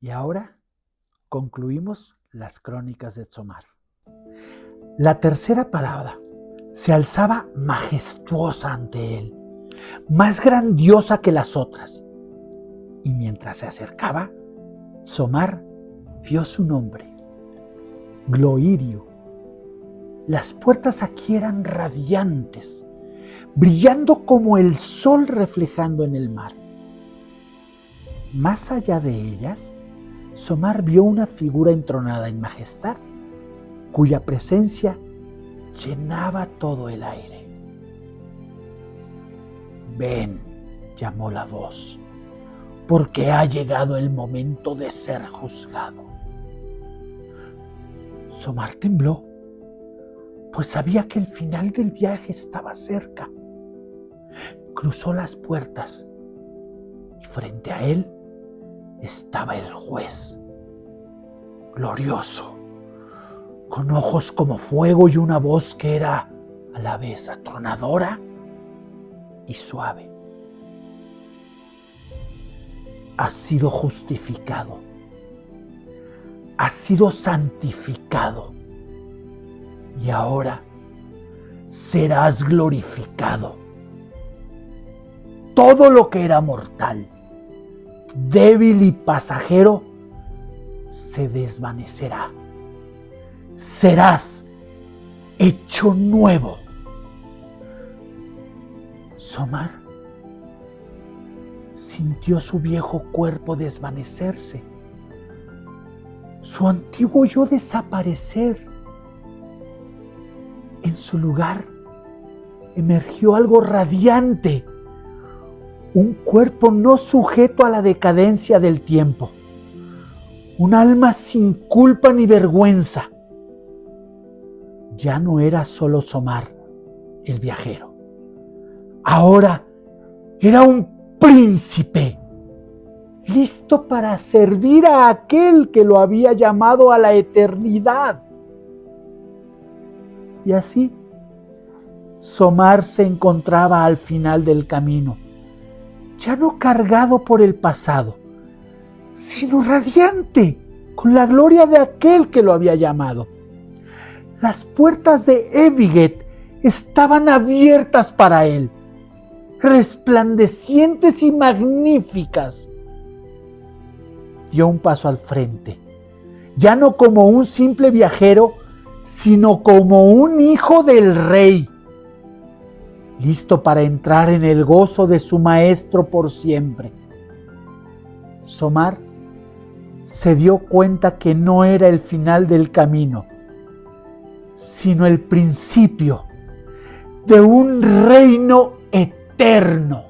Y ahora concluimos las crónicas de Tzomar. La tercera parada se alzaba majestuosa ante él, más grandiosa que las otras. Y mientras se acercaba, Tzomar vio su nombre, Gloirio. Las puertas aquí eran radiantes, brillando como el sol reflejando en el mar. Más allá de ellas, Tzomar vio una figura entronada en majestad, cuya presencia llenaba todo el aire. Ven, llamó la voz, porque ha llegado el momento de ser juzgado. Tzomar tembló, pues sabía que el final del viaje estaba cerca. Cruzó las puertas y frente a él estaba el juez, glorioso, con ojos como fuego y una voz que era a la vez atronadora y suave. Has sido justificado, has sido santificado y ahora serás glorificado. Todo lo que era mortal, débil y pasajero, se desvanecerá. Serás hecho nuevo. Tzomar sintió su viejo cuerpo desvanecerse, su antiguo yo desaparecer. En su lugar emergió algo radiante, un cuerpo no sujeto a la decadencia del tiempo, un alma sin culpa ni vergüenza. Ya no era solo Tzomar, el viajero. Ahora era un príncipe, listo para servir a aquel que lo había llamado a la eternidad. Y así, Tzomar se encontraba al final del camino, ya no cargado por el pasado, sino radiante con la gloria de aquel que lo había llamado. Las puertas de Eviget estaban abiertas para él, resplandecientes y magníficas. Dio un paso al frente, ya no como un simple viajero, sino como un hijo del rey, listo para entrar en el gozo de su maestro por siempre. Tzomar se dio cuenta que no era el final del camino, sino el principio de un reino eterno.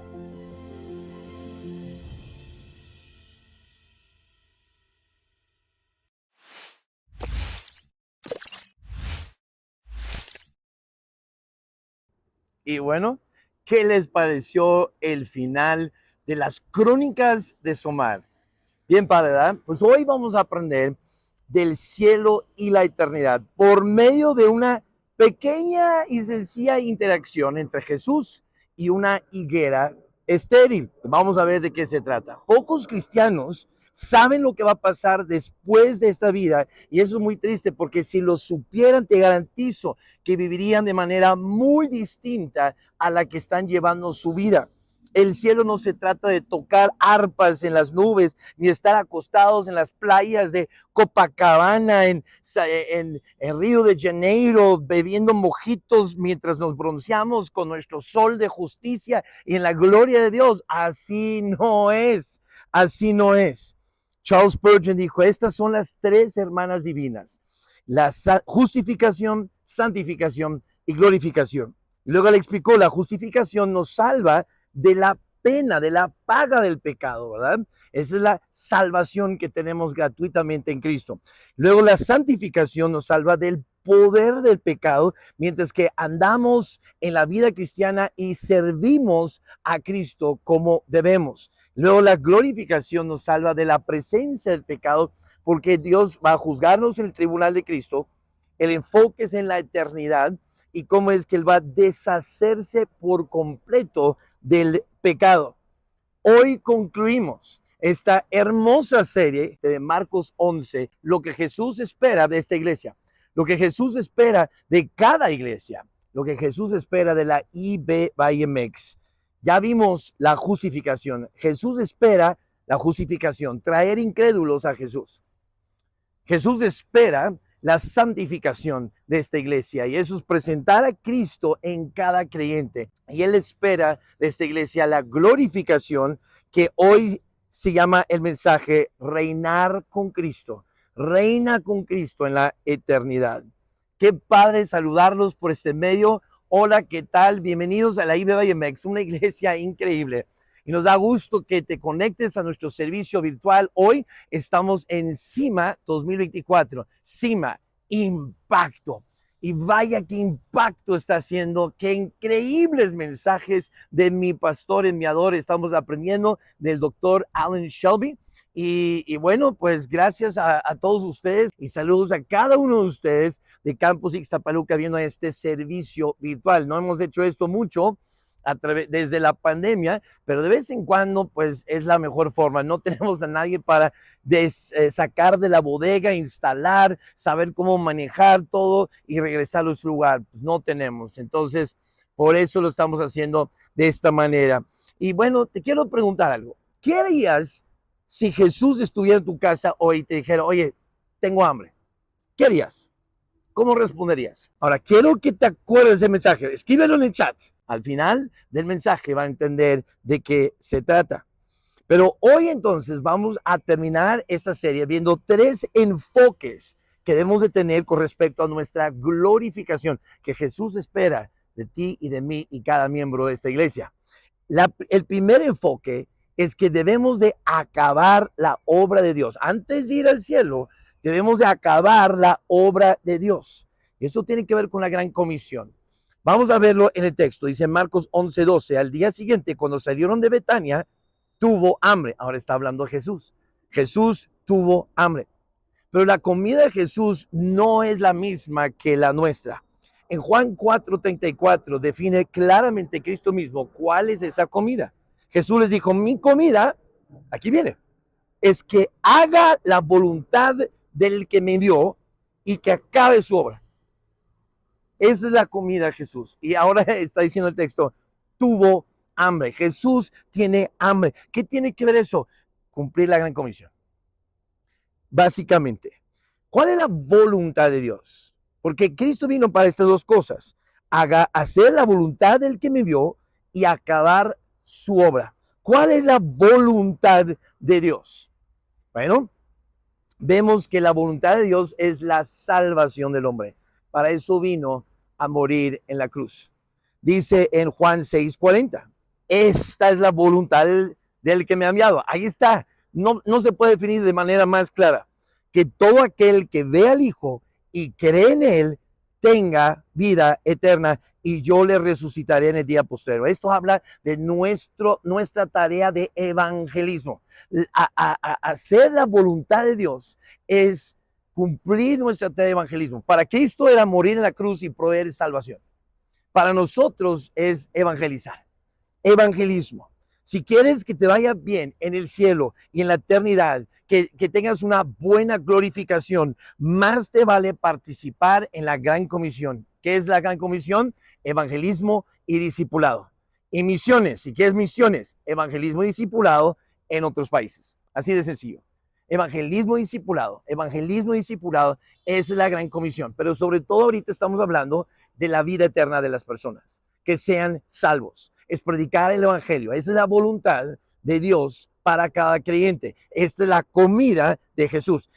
Y bueno, ¿qué les pareció el final de las crónicas de Tzomar? Bien, padre, ¿verdad? Pues hoy vamos a aprender del cielo y la eternidad por medio de una pequeña y sencilla interacción entre Jesús y una higuera estéril. Vamos a ver de qué se trata. Pocos cristianos saben lo que va a pasar después de esta vida y eso es muy triste porque si lo supieran te garantizo que vivirían de manera muy distinta a la que están llevando su vida. El cielo no se trata de tocar arpas en las nubes, ni estar acostados en las playas de Copacabana, en Río de Janeiro, bebiendo mojitos mientras nos bronceamos con nuestro sol de justicia y en la gloria de Dios. Así no es, así no es. Charles Spurgeon dijo, estas son las tres hermanas divinas, la justificación, santificación y glorificación. Luego le explicó, la justificación nos salva de la pena, de la paga del pecado, ¿verdad? Esa es la salvación que tenemos gratuitamente en Cristo. Luego la santificación nos salva del poder del pecado, mientras que andamos en la vida cristiana y servimos a Cristo como debemos. Luego la glorificación nos salva de la presencia del pecado, porque Dios va a juzgarnos en el tribunal de Cristo. El enfoque es en la eternidad y cómo es que Él va a deshacerse por completo del pecado. Hoy concluimos esta hermosa serie de Marcos 11, lo que Jesús espera de esta iglesia, lo que Jesús espera de cada iglesia, lo que Jesús espera de la IBYMX. Ya vimos la justificación. Jesús espera la justificación, traer incrédulos a Jesús. Jesús espera la santificación de esta iglesia, y eso es presentar a Cristo en cada creyente. Y Él espera de esta iglesia la glorificación, que hoy se llama el mensaje reinar con Cristo. Reina con Cristo en la eternidad. Qué padre saludarlos por este medio. Hola, ¿qué tal? Bienvenidos a la IBYMX, una iglesia increíble. Y nos da gusto que te conectes a nuestro servicio virtual. Hoy estamos en CIMA 2024. CIMA, impacto. Y vaya qué impacto está haciendo, qué increíbles mensajes de mi pastor enviador estamos aprendiendo del doctor Alan Shelby. Y bueno, pues gracias a todos ustedes y saludos a cada uno de ustedes de Campus Ixtapaluca viendo este servicio virtual. No hemos hecho esto mucho desde la pandemia, pero de vez en cuando pues es la mejor forma. No tenemos a nadie para sacar de la bodega, instalar, saber cómo manejar todo y regresar a su lugar. Pues no tenemos. Entonces, por eso lo estamos haciendo de esta manera. Y bueno, te quiero preguntar algo. ¿Qué harías si Jesús estuviera en tu casa hoy y te dijera, oye, tengo hambre? ¿Qué harías? ¿Cómo responderías? Ahora, quiero que te acuerdes del mensaje. Escríbelo en el chat. Al final del mensaje va a entender de qué se trata. Pero hoy entonces vamos a terminar esta serie viendo 3 enfoques que debemos de tener con respecto a nuestra glorificación que Jesús espera de ti y de mí y cada miembro de esta iglesia. El primer enfoque es que debemos de acabar la obra de Dios. Antes de ir al cielo, debemos de acabar la obra de Dios. Y esto tiene que ver con la gran comisión. Vamos a verlo en el texto. Dice Marcos 11:12. Al día siguiente, cuando salieron de Betania, tuvo hambre. Ahora está hablando Jesús. Jesús tuvo hambre. Pero la comida de Jesús no es la misma que la nuestra. En Juan 4:34 define claramente Cristo mismo cuál es esa comida. Jesús les dijo, mi comida, aquí viene, es que haga la voluntad del que me envió y que acabe su obra. Esa es la comida de Jesús. Y ahora está diciendo el texto, tuvo hambre. Jesús tiene hambre. ¿Qué tiene que ver eso? Cumplir la gran comisión. Básicamente, ¿cuál es la voluntad de Dios? Porque Cristo vino para estas dos cosas. Hacer la voluntad del que me envió y acabar su obra. ¿Cuál es la voluntad de Dios? Bueno, vemos que la voluntad de Dios es la salvación del hombre. Para eso vino a morir en la cruz. Dice en Juan 6:40, esta es la voluntad del que me ha enviado. Ahí está. No se puede definir de manera más clara. Que todo aquel que ve al Hijo y cree en Él tenga vida eterna y yo le resucitaré en el día postrero. Esto habla de nuestra tarea de evangelismo. Hacer la voluntad de Dios es cumplir nuestra tarea de evangelismo. Para Cristo era morir en la cruz y proveer salvación. Para nosotros es evangelizar. Evangelismo. Si quieres que te vaya bien en el cielo y en la eternidad, que tengas una buena glorificación, más te vale participar en la gran comisión. ¿Qué es la gran comisión? Evangelismo y discipulado. Y misiones, si quieres misiones, evangelismo y discipulado en otros países. Así de sencillo. Evangelismo y discipulado es la gran comisión. Pero sobre todo ahorita estamos hablando de la vida eterna de las personas, que sean salvos. Es predicar el evangelio. Esa es la voluntad de Dios para cada creyente. Esta es la comida de Jesús.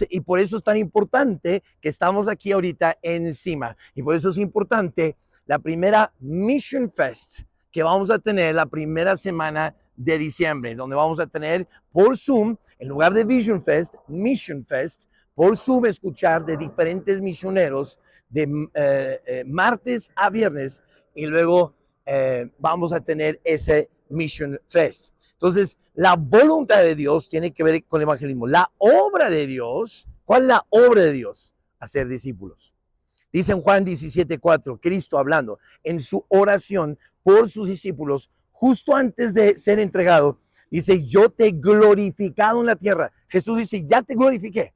Y por eso es tan importante que estamos aquí ahorita encima. Y por eso es importante la primera Mission Fest que vamos a tener la primera semana de diciembre, donde vamos a tener por Zoom, en lugar de Vision Fest, Mission Fest, por Zoom escuchar de diferentes misioneros de martes a viernes y luego vamos a tener ese Mission Fest. Entonces, la voluntad de Dios tiene que ver con el evangelismo. La obra de Dios, ¿cuál es la obra de Dios? Hacer discípulos. Dice en Juan 17:4, Cristo hablando en su oración por sus discípulos, justo antes de ser entregado, Dice, yo te he glorificado en la tierra. Jesús dice, ya te glorifiqué.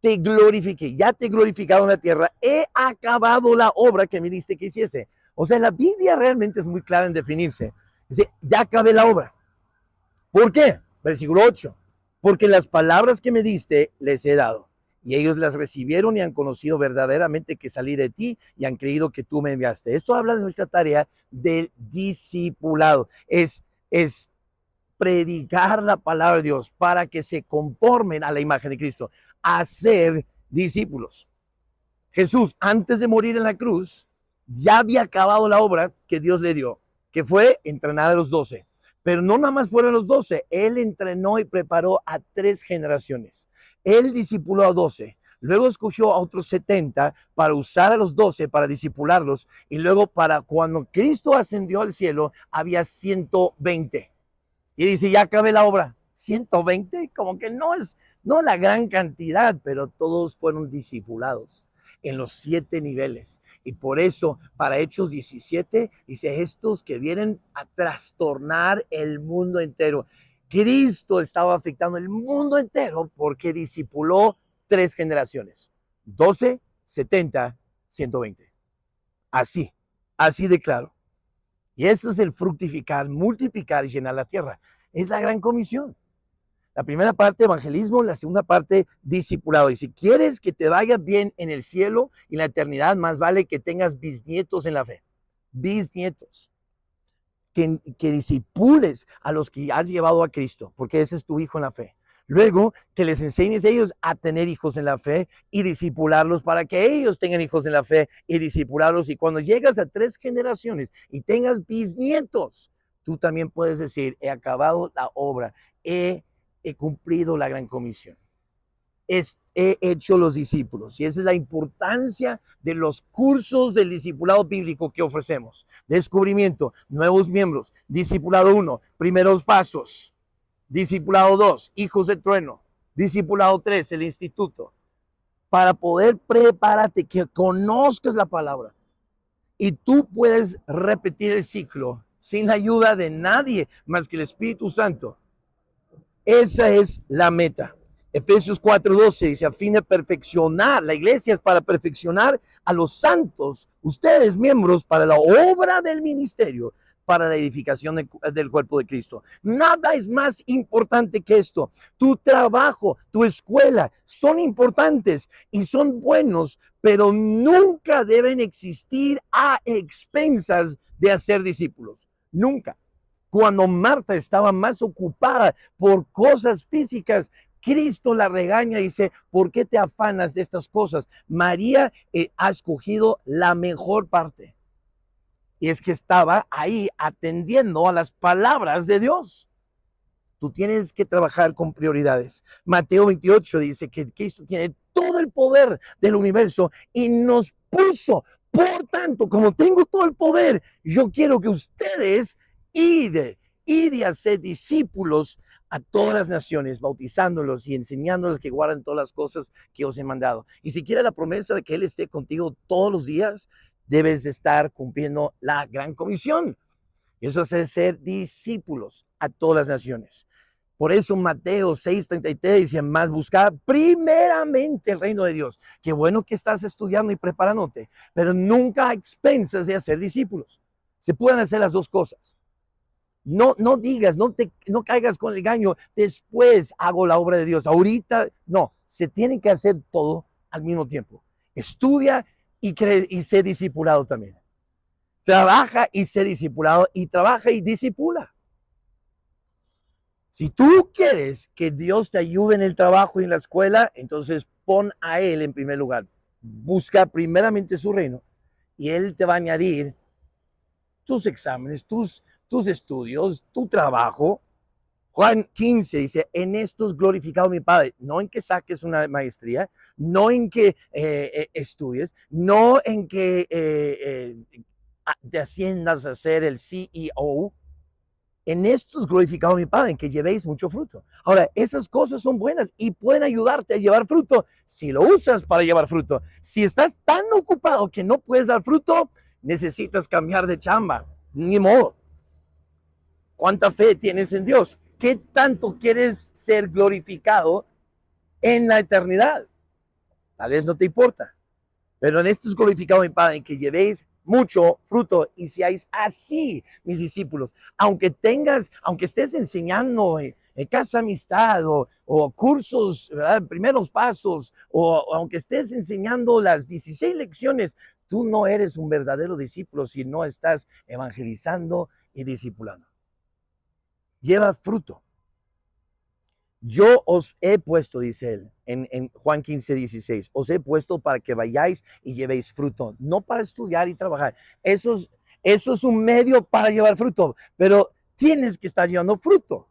Te glorifiqué, ya te he glorificado en la tierra. He acabado la obra que me diste que hiciese. O sea, la Biblia realmente es muy clara en definirse. Dice, ya acabé la obra. ¿Por qué? Versículo 8. Porque las palabras que me diste les he dado. Y ellos las recibieron y han conocido verdaderamente que salí de ti y han creído que tú me enviaste. Esto habla de nuestra tarea del discipulado. Es predicar la palabra de Dios para que se conformen a la imagen de Cristo, a ser discípulos. Jesús, antes de morir en la cruz, ya había acabado la obra que Dios le dio, que fue entrenar a los 12. Pero no nada más fueron los 12, Él entrenó y preparó a 3 generaciones. Él discipuló a 12, luego escogió a otros 70 para usar a los 12 para discipularlos, y luego para cuando Cristo ascendió al cielo, había 120. Y dice, ya acabé la obra. 120, como que no la gran cantidad, pero todos fueron discipulados en los 7 niveles. Y por eso, para Hechos 17, dice, estos que vienen a trastornar el mundo entero. Cristo estaba afectando el mundo entero porque discipuló 3 generaciones. 12, 70, 120. Así de claro. Y eso es el fructificar, multiplicar y llenar la tierra. Es la gran comisión. La primera parte, evangelismo, la segunda parte, discipulado. Y si quieres que te vaya bien en el cielo y en la eternidad, más vale que tengas bisnietos en la fe. Bisnietos. Que disipules a los que has llevado a Cristo, porque ese es tu hijo en la fe. Luego, que les enseñes a ellos a tener hijos en la fe y disipularlos para que ellos tengan hijos en la fe y disipularlos. Y cuando llegas a 3 generaciones y tengas bisnietos, tú también puedes decir, he acabado la obra, he cumplido la gran comisión. He hecho los discípulos. Y esa es la importancia de los cursos del discipulado bíblico que ofrecemos. Descubrimiento, nuevos miembros. Discipulado 1, primeros pasos. Discipulado 2, hijos de trueno. Discipulado 3, el instituto. Para poder prepararte, que conozcas la palabra. Y tú puedes repetir el ciclo sin la ayuda de nadie más que el Espíritu Santo. Esa es la meta. Efesios 4:12 dice, a fin de perfeccionar, la iglesia es para perfeccionar a los santos, ustedes miembros para la obra del ministerio, para la edificación del cuerpo de Cristo. Nada es más importante que esto. Tu trabajo, tu escuela son importantes y son buenos, pero nunca deben existir a expensas de hacer discípulos. Nunca. Cuando Marta estaba más ocupada por cosas físicas, Cristo la regaña y dice, ¿por qué te afanas de estas cosas? María ha escogido la mejor parte. Y es que estaba ahí atendiendo a las palabras de Dios. Tú tienes que trabajar con prioridades. Mateo 28 dice que Cristo tiene todo el poder del universo y nos puso. Por tanto, como tengo todo el poder, yo quiero que ustedes id y hacer discípulos a todas las naciones, bautizándolos y enseñándoles que guarden todas las cosas que os he mandado. Y si quieres la promesa de que Él esté contigo todos los días, debes de estar cumpliendo la gran comisión. Y eso es ser discípulos a todas las naciones. Por eso Mateo 6:33 dice, más buscar primeramente el reino de Dios. Qué bueno que estás estudiando y preparándote, pero nunca a expensas de hacer discípulos. Se pueden hacer las dos cosas. No digas, no caigas con el engaño, después hago la obra de Dios. Ahorita, no, se tiene que hacer todo al mismo tiempo. Estudia y sé discipulado también. Trabaja y sé discipulado y trabaja y discipula. Si tú quieres que Dios te ayude en el trabajo y en la escuela, entonces pon a Él en primer lugar. Busca primeramente su reino y Él te va a añadir tus exámenes, tus estudios, tu trabajo. Juan 15 dice, en esto es glorificado mi Padre, no en que saques una maestría, no en que estudies, no en que te asciendas a ser el CEO. En esto es glorificado mi Padre, en que llevéis mucho fruto. Ahora, esas cosas son buenas y pueden ayudarte a llevar fruto si lo usas para llevar fruto. Si estás tan ocupado que no puedes dar fruto, necesitas cambiar de chamba. Ni modo. ¿Cuánta fe tienes en Dios? ¿Qué tanto quieres ser glorificado en la eternidad? Tal vez no te importa, pero en esto es glorificado mi Padre, en que llevéis mucho fruto y seáis así mis discípulos. Aunque estés enseñando en casa amistad o cursos, ¿verdad? Primeros pasos, o aunque estés enseñando las 16 lecciones, tú no eres un verdadero discípulo si no estás evangelizando y discipulando. Lleva fruto. Yo os he puesto, dice él, en Juan 15, 16, os he puesto para que vayáis y llevéis fruto, no para estudiar y trabajar. Eso es un medio para llevar fruto, pero tienes que estar llevando fruto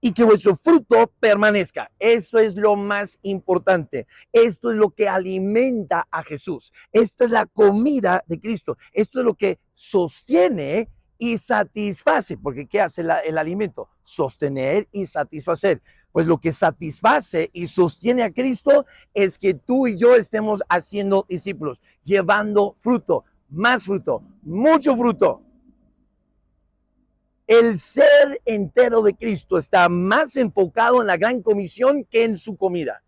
y que vuestro fruto permanezca. Eso es lo más importante. Esto es lo que alimenta a Jesús. Esta es la comida de Cristo. Esto es lo que sostiene y satisface, porque ¿qué hace el alimento? Sostener y satisfacer. Pues lo que satisface y sostiene a Cristo es que tú y yo estemos haciendo discípulos, llevando fruto, más fruto, mucho fruto. El ser entero de Cristo está más enfocado en la gran comisión que en su comida.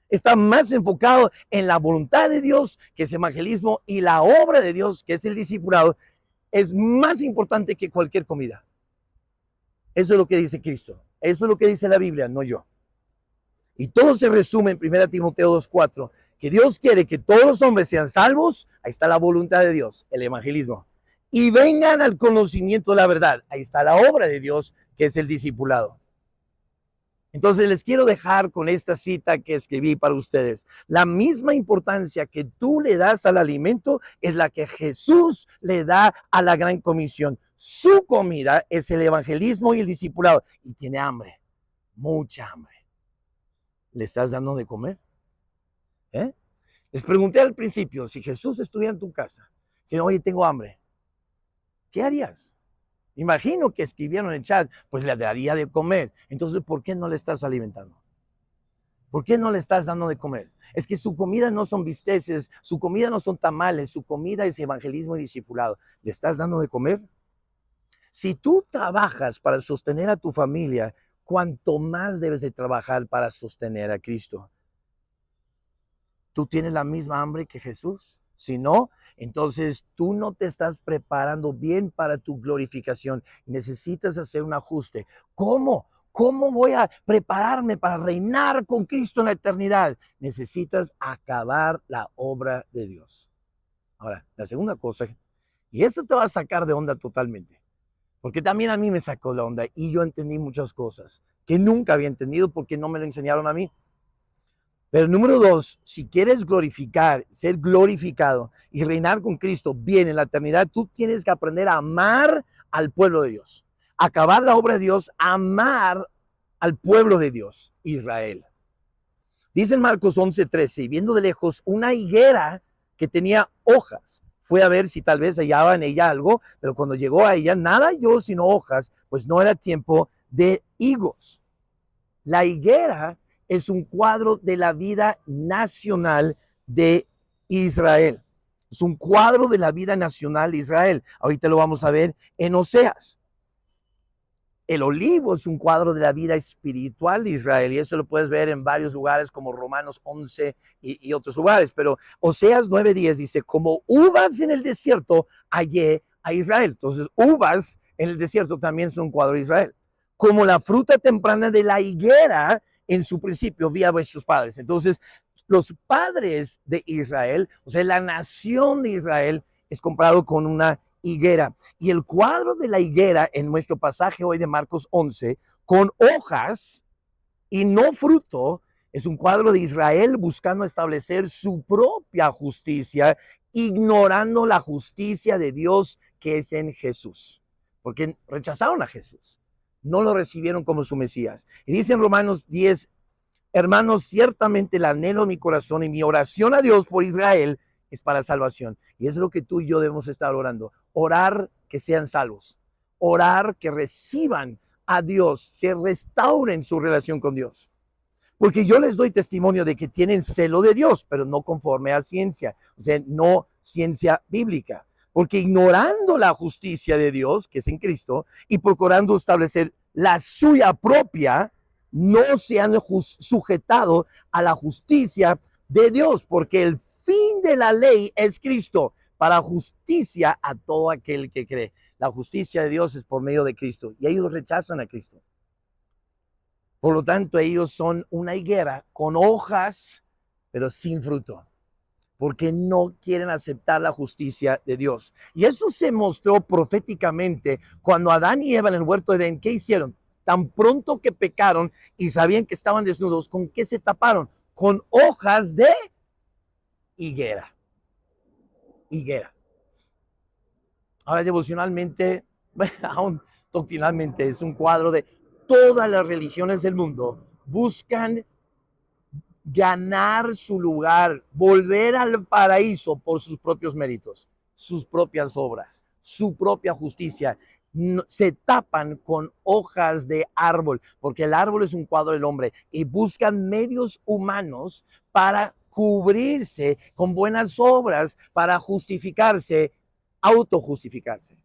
Está más enfocado en la voluntad de Dios, que es evangelismo, y la obra de Dios, que es el discipulado, es más importante que cualquier comida. Eso es lo que dice Cristo. Eso es lo que dice la Biblia, no yo. Y todo se resume en 1 Timoteo 2:4, que Dios quiere que todos los hombres sean salvos. Ahí está la voluntad de Dios, el evangelismo. Y vengan al conocimiento de la verdad. Ahí está la obra de Dios, que es el discipulado. Entonces les quiero dejar con esta cita que escribí para ustedes. La misma importancia que tú le das al alimento es la que Jesús le da a la gran comisión. Su comida es el evangelismo y el discipulado. Y tiene hambre, mucha hambre. ¿Le estás dando de comer? Les pregunté al principio, si Jesús estuviera en tu casa, si oye, tengo hambre, ¿qué harías? Imagino que escribieron en el chat, pues le daría de comer. Entonces, ¿por qué no le estás alimentando? ¿Por qué no le estás dando de comer? Es que su comida no son bisteces, su comida no son tamales, su comida es evangelismo y discipulado. ¿Le estás dando de comer? Si tú trabajas para sostener a tu familia, ¿cuánto más debes de trabajar para sostener a Cristo? ¿Tú tienes la misma hambre que Jesús? Si no, entonces tú no te estás preparando bien para tu glorificación. Necesitas hacer un ajuste. ¿Cómo? ¿Cómo voy a prepararme para reinar con Cristo en la eternidad? Necesitas acabar la obra de Dios. Ahora, la segunda cosa, y esto te va a sacar de onda totalmente, porque también a mí me sacó la onda y yo entendí muchas cosas que nunca había entendido porque no me lo enseñaron a mí. Pero número 2, si quieres glorificar, ser glorificado y reinar con Cristo bien en la eternidad, tú tienes que aprender a amar al pueblo de Dios. Acabar la obra de Dios, amar al pueblo de Dios, Israel. Dice en Marcos 11:13, y viendo de lejos una higuera que tenía hojas, fue a ver si tal vez hallaba en ella algo, pero cuando llegó a ella, nada halló sino hojas, pues no era tiempo de higos. La higuera es un cuadro de la vida nacional de Israel. Es un cuadro de la vida nacional de Israel. Ahorita lo vamos a ver en Oseas. El olivo es un cuadro de la vida espiritual de Israel y eso lo puedes ver en varios lugares como Romanos 11 y otros lugares. Pero Oseas 9:10 dice, como uvas en el desierto hallé a Israel. Entonces, uvas en el desierto también son un cuadro de Israel. Como la fruta temprana de la higuera en su principio vi a vuestros padres. Entonces, los padres de Israel, o sea, la nación de Israel es comparado con una higuera. Y el cuadro de la higuera en nuestro pasaje hoy de Marcos 11, con hojas y no fruto, es un cuadro de Israel buscando establecer su propia justicia, ignorando la justicia de Dios que es en Jesús. Porque rechazaron a Jesús. No lo recibieron como su Mesías. Y dice en Romanos 10, hermanos, ciertamente el anhelo de mi corazón y mi oración a Dios por Israel es para salvación. Y es lo que tú y yo debemos estar orando. Orar que sean salvos. Orar que reciban a Dios, se restauren su relación con Dios. Porque yo les doy testimonio de que tienen celo de Dios, pero no conforme a ciencia. O sea, no ciencia bíblica. Porque ignorando la justicia de Dios, que es en Cristo, y procurando establecer la suya propia, no se han sujetado a la justicia de Dios, porque el fin de la ley es Cristo, para justicia a todo aquel que cree. La justicia de Dios es por medio de Cristo, y ellos rechazan a Cristo. Por lo tanto, ellos son una higuera con hojas, pero sin fruto, porque no quieren aceptar la justicia de Dios. Y eso se mostró proféticamente cuando Adán y Eva en el huerto de Edén, ¿qué hicieron? Tan pronto que pecaron y sabían que estaban desnudos, ¿con qué se taparon? Con hojas de higuera. Higuera. Ahora, devocionalmente, aún doctrinalmente, es un cuadro de todas las religiones del mundo buscan ganar su lugar, volver al paraíso por sus propios méritos, sus propias obras, su propia justicia. Se tapan con hojas de árbol, porque el árbol es un cuadro del hombre, y buscan medios humanos para cubrirse con buenas obras, para justificarse, autojustificarse.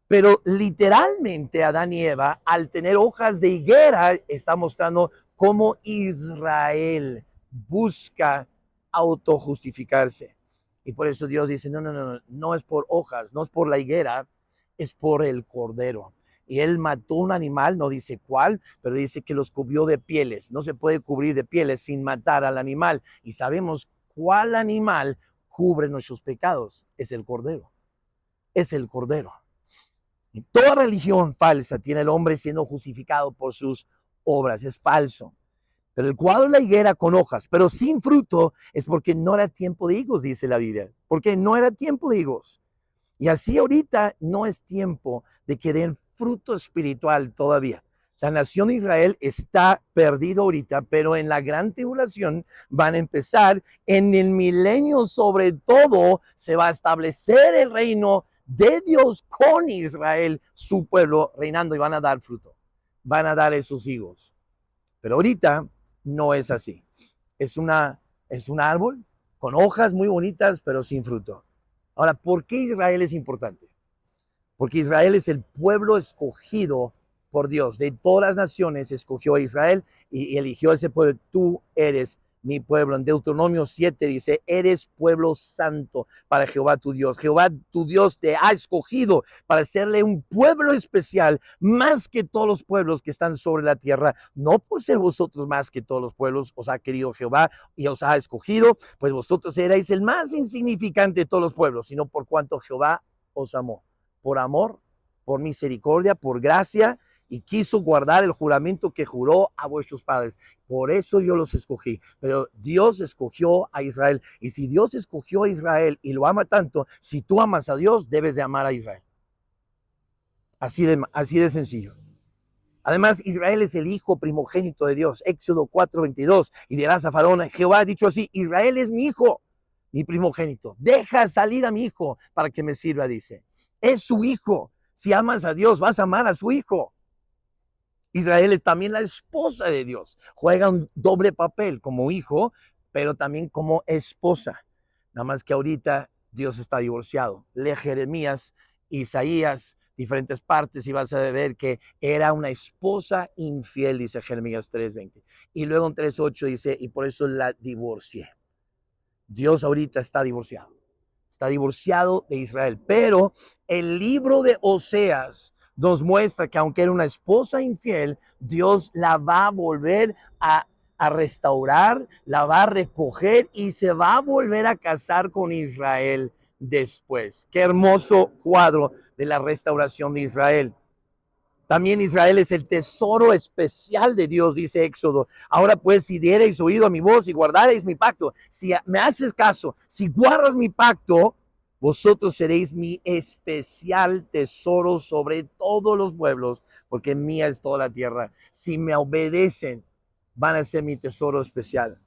Pero literalmente Adán y Eva, al tener hojas de higuera, está mostrando cómo Israel busca autojustificarse. Y por eso Dios dice, no es por hojas, no es por la higuera, es por el cordero. Y él mató un animal, no dice cuál, pero dice que los cubrió de pieles. No se puede cubrir de pieles sin matar al animal. Y sabemos cuál animal cubre nuestros pecados. Es el cordero. Es el cordero. Y toda religión falsa tiene al hombre siendo justificado por sus obras. Es falso. Pero el cuadro de la higuera con hojas, pero sin fruto, es porque no era tiempo de higos, dice la Biblia. Porque no era tiempo de higos. Y así ahorita no es tiempo de que den fruto espiritual todavía. La nación de Israel está perdida ahorita, pero en la gran tribulación van a empezar. En el milenio sobre todo se va a establecer el reino de Dios con Israel, su pueblo, reinando, y van a dar fruto. Van a dar esos higos. Pero ahorita no es así. Es un árbol con hojas muy bonitas, pero sin fruto. Ahora, ¿por qué Israel es importante? Porque Israel es el pueblo escogido por Dios. De todas las naciones escogió a Israel y eligió a ese pueblo. Tú eres mi pueblo. En Deuteronomio 7 dice, eres pueblo santo para Jehová tu Dios. Jehová tu Dios te ha escogido para serle un pueblo especial, más que todos los pueblos que están sobre la tierra. No por ser vosotros más que todos los pueblos, os ha querido Jehová y os ha escogido, pues vosotros erais el más insignificante de todos los pueblos, sino por cuanto Jehová os amó. Por amor, por misericordia, por gracia, y quiso guardar el juramento que juró a vuestros padres. Por eso yo los escogí. Pero Dios escogió a Israel. Y si Dios escogió a Israel y lo ama tanto, si tú amas a Dios, debes de amar a Israel. Así de sencillo. Además, Israel es el hijo primogénito de Dios. Éxodo 4:22. Y dirás a Faraón, Jehová ha dicho así, Israel es mi hijo, mi primogénito. Deja salir a mi hijo para que me sirva, dice. Es su hijo. Si amas a Dios, vas a amar a su hijo. Israel es también la esposa de Dios. Juega un doble papel como hijo, pero también como esposa. Nada más que ahorita Dios está divorciado. Lee Jeremías, Isaías, diferentes partes, y vas a ver que era una esposa infiel, dice Jeremías 3:20. Y luego en 3:8 dice, y por eso la divorcié. Dios ahorita está divorciado. Está divorciado de Israel. Pero el libro de Oseas nos muestra que aunque era una esposa infiel, Dios la va a volver a restaurar, la va a recoger y se va a volver a casar con Israel después. Qué hermoso cuadro de la restauración de Israel. También Israel es el tesoro especial de Dios, dice Éxodo. Ahora pues, si diereis oído a mi voz y guardareis mi pacto, si me haces caso, si guardas mi pacto, vosotros seréis mi especial tesoro sobre todos los pueblos, porque mía es toda la tierra. Si me obedecen, van a ser mi tesoro especial.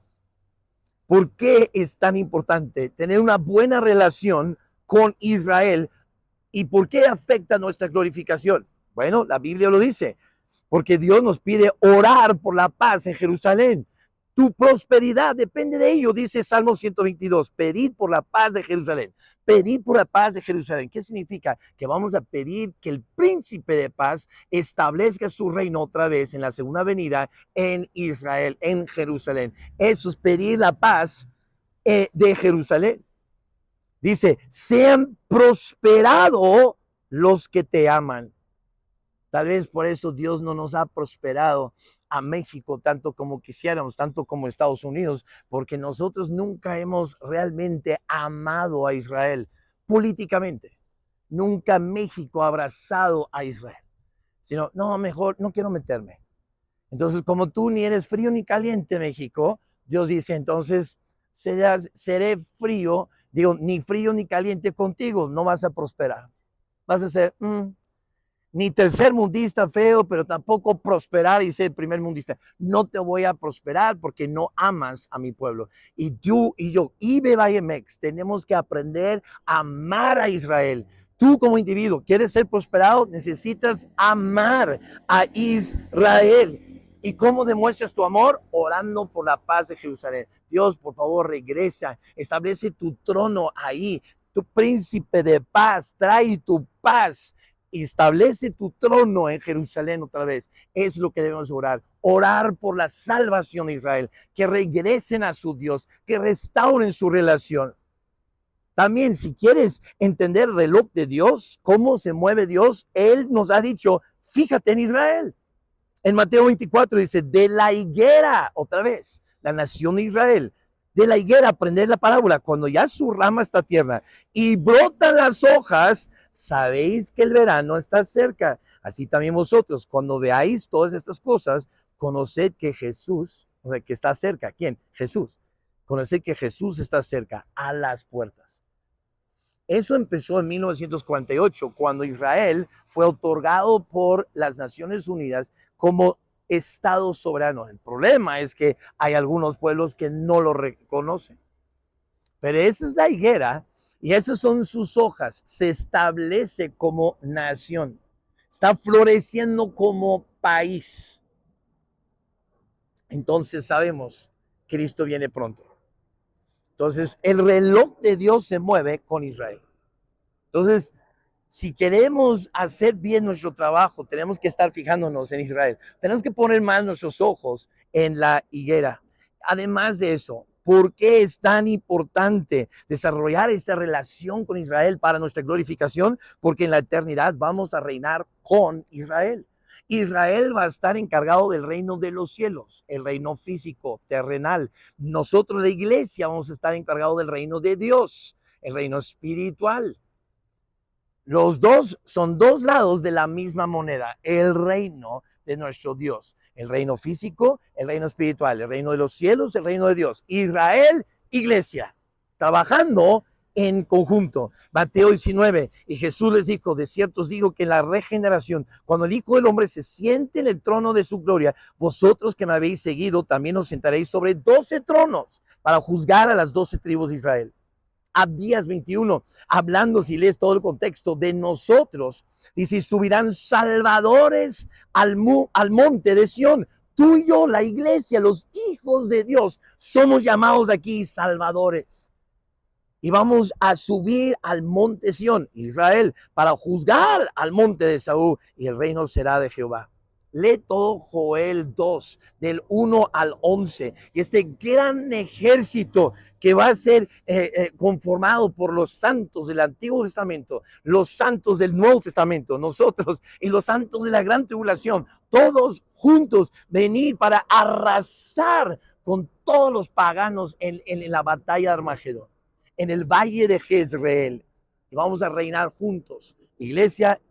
¿Por qué es tan importante tener una buena relación con Israel? ¿Y por qué afecta nuestra glorificación? Bueno, la Biblia lo dice, porque Dios nos pide orar por la paz en Jerusalén. Tu prosperidad depende de ello, dice Salmo 122. Pedid por la paz de Jerusalén. Pedid por la paz de Jerusalén. ¿Qué significa? Que vamos a pedir que el príncipe de paz establezca su reino otra vez en la segunda venida en Israel, en Jerusalén. Eso es pedir la paz de Jerusalén. Dice, sean prosperados los que te aman. Tal vez por eso Dios no nos ha prosperado a México tanto como quisiéramos, tanto como Estados Unidos, porque nosotros nunca hemos realmente amado a Israel políticamente. Nunca México ha abrazado a Israel, sino, no, mejor no quiero meterme. Entonces, como tú ni eres frío ni caliente, México, Dios dice, entonces seré frío, digo, ni frío ni caliente contigo, no vas a prosperar. Vas a ser... ni tercer mundista feo, pero tampoco prosperar y ser primer mundista. No te voy a prosperar porque no amas a mi pueblo. Y tú y yo, IBEVALLEMEX, tenemos que aprender a amar a Israel. Tú como individuo, ¿quieres ser prosperado? Necesitas amar a Israel. ¿Y cómo demuestras tu amor? Orando por la paz de Jerusalén. Dios, por favor, regresa, establece tu trono ahí. Tu príncipe de paz, trae tu paz. Establece tu trono en Jerusalén otra vez. Es lo que debemos orar. Orar por la salvación de Israel. Que regresen a su Dios. Que restauren su relación. También, si quieres entender el reloj de Dios, cómo se mueve Dios, Él nos ha dicho, fíjate en Israel. En Mateo 24 dice, de la higuera, otra vez, la nación de Israel. De la higuera, aprender la parábola, cuando ya su rama está tierna y brotan las hojas, sabéis que el verano está cerca. Así también vosotros, cuando veáis todas estas cosas, conoced que Jesús, o sea, que está cerca. ¿Quién? Jesús. Conoced que Jesús está cerca, a las puertas. Eso empezó en 1948, cuando Israel fue otorgado por las Naciones Unidas como Estado soberano. El problema es que hay algunos pueblos que no lo reconocen. Pero esa es la higuera y esas son sus hojas. Se establece como nación. Está floreciendo como país. Entonces sabemos, Cristo viene pronto. Entonces el reloj de Dios se mueve con Israel. Entonces, si queremos hacer bien nuestro trabajo, tenemos que estar fijándonos en Israel. Tenemos que poner más nuestros ojos en la higuera. Además de eso, ¿por qué es tan importante desarrollar esta relación con Israel para nuestra glorificación? Porque en la eternidad vamos a reinar con Israel. Israel va a estar encargado del reino de los cielos, el reino físico, terrenal. Nosotros, la iglesia, vamos a estar encargados del reino de Dios, el reino espiritual. Los dos son dos lados de la misma moneda, el reino de nuestro Dios, el reino físico, el reino espiritual, el reino de los cielos, el reino de Dios. Israel, iglesia, trabajando en conjunto. Mateo 19, y Jesús les dijo, de cierto os digo que en la regeneración, cuando el Hijo del Hombre se siente en el trono de su gloria, vosotros que me habéis seguido, también os sentaréis sobre 12 tronos para juzgar a las 12 tribus de Israel. Abdías 21, hablando, si lees todo el contexto, de nosotros, dice, subirán salvadores al monte de Sión. Tú y yo, la iglesia, los hijos de Dios, somos llamados aquí salvadores. Y vamos a subir al monte Sión, Israel, para juzgar al monte de Saúl, y el reino será de Jehová. Lee todo Joel 2, del 1 al 11, y este gran ejército que va a ser conformado por los santos del Antiguo Testamento, los santos del Nuevo Testamento, nosotros y los santos de la gran tribulación, todos juntos venir para arrasar con todos los paganos en la batalla de Armagedón, en el valle de Jezreel, y vamos a reinar juntos, iglesia,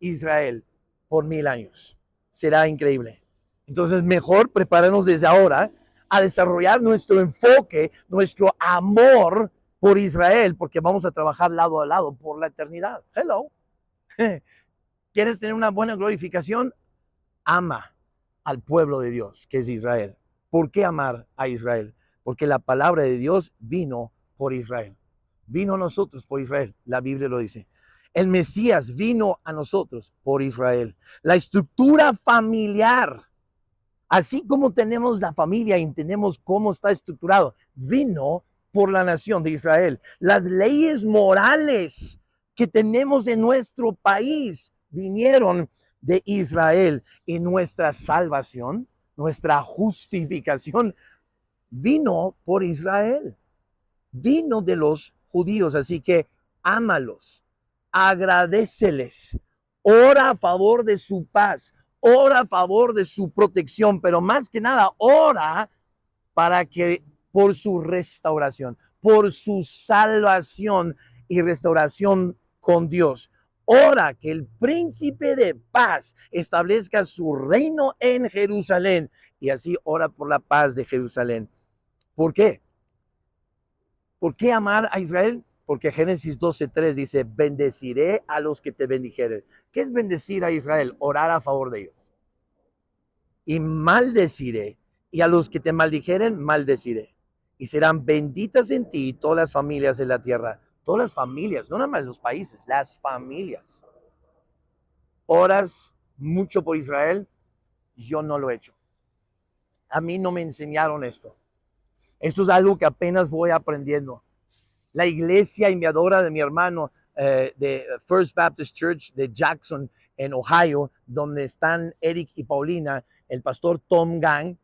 Israel, por 1000 años. Será increíble. Entonces, mejor prepararnos desde ahora a desarrollar nuestro enfoque, nuestro amor por Israel, porque vamos a trabajar lado a lado por la eternidad. Hello. ¿Quieres tener una buena glorificación? Ama al pueblo de Dios, que es Israel. ¿Por qué amar a Israel? Porque la palabra de Dios vino por Israel. Vino a nosotros por Israel. La Biblia lo dice. El Mesías vino a nosotros por Israel. La estructura familiar Así como tenemos la familia y entendemos cómo está estructurado, vino por la nación de Israel. Las leyes morales que tenemos en nuestro país vinieron de Israel, y nuestra salvación, nuestra justificación vino por Israel, vino de los judíos. Así que ámalos, agradéceles, ora a favor de su paz, ora a favor de su protección, pero más que nada, ora para que por su restauración, por su salvación y restauración con Dios. Ora que el príncipe de paz establezca su reino en Jerusalén, y así ora por la paz de Jerusalén. ¿Por qué? ¿Por qué amar a Israel? Porque Génesis 12:3 dice, bendeciré a los que te bendijeren. ¿Qué es bendecir a Israel? Orar a favor de ellos. Y maldeciré, y a los que te maldijeren, maldeciré. Y serán benditas en ti todas las familias de la tierra. Todas las familias, no nada más los países, las familias. Oras mucho por Israel. Yo no lo he hecho. A mí no me enseñaron esto. Esto es algo que apenas voy aprendiendo. La iglesia enviadora de mi hermano de First Baptist Church de Jackson, en Ohio, donde están Eric y Paulina, el pastor Tom Gang,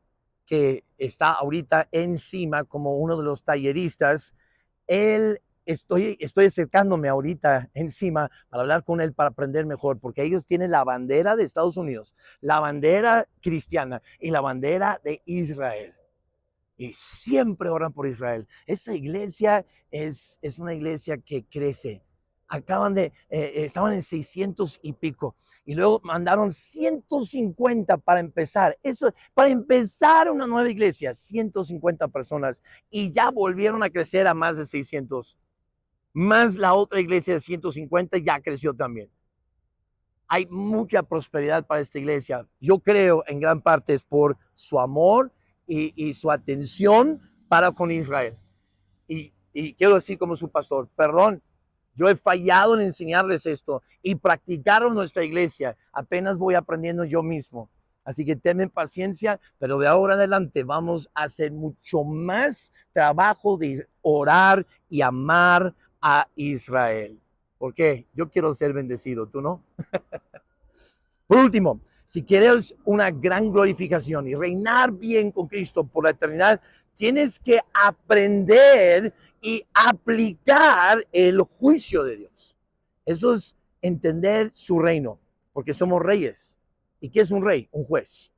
que está ahorita encima como uno de los talleristas. Estoy acercándome ahorita encima para hablar con él, para aprender mejor, porque ellos tienen la bandera de Estados Unidos, la bandera cristiana y la bandera de Israel. Y siempre oran por Israel. Esa iglesia es una iglesia que crece. Estaban en 600 y pico. Y luego mandaron 150 para empezar. Para empezar una nueva iglesia, 150 personas. Y ya volvieron a crecer a más de 600. Más la otra iglesia de 150 ya creció también. Hay mucha prosperidad para esta iglesia. Yo creo en gran parte es por su amor y su atención para con Israel. Y quiero decir como su pastor, perdón, yo he fallado en enseñarles esto y practicaron nuestra iglesia. Apenas voy aprendiendo yo mismo. Así que tengan paciencia, pero de ahora en adelante vamos a hacer mucho más trabajo de orar y amar a Israel. ¿Por qué? Yo quiero ser bendecido, ¿tú no? Por último, si quieres una gran glorificación y reinar bien con Cristo por la eternidad, tienes que aprender y aplicar el juicio de Dios. Eso es entender su reino, porque somos reyes. ¿Y qué es un rey? Un juez.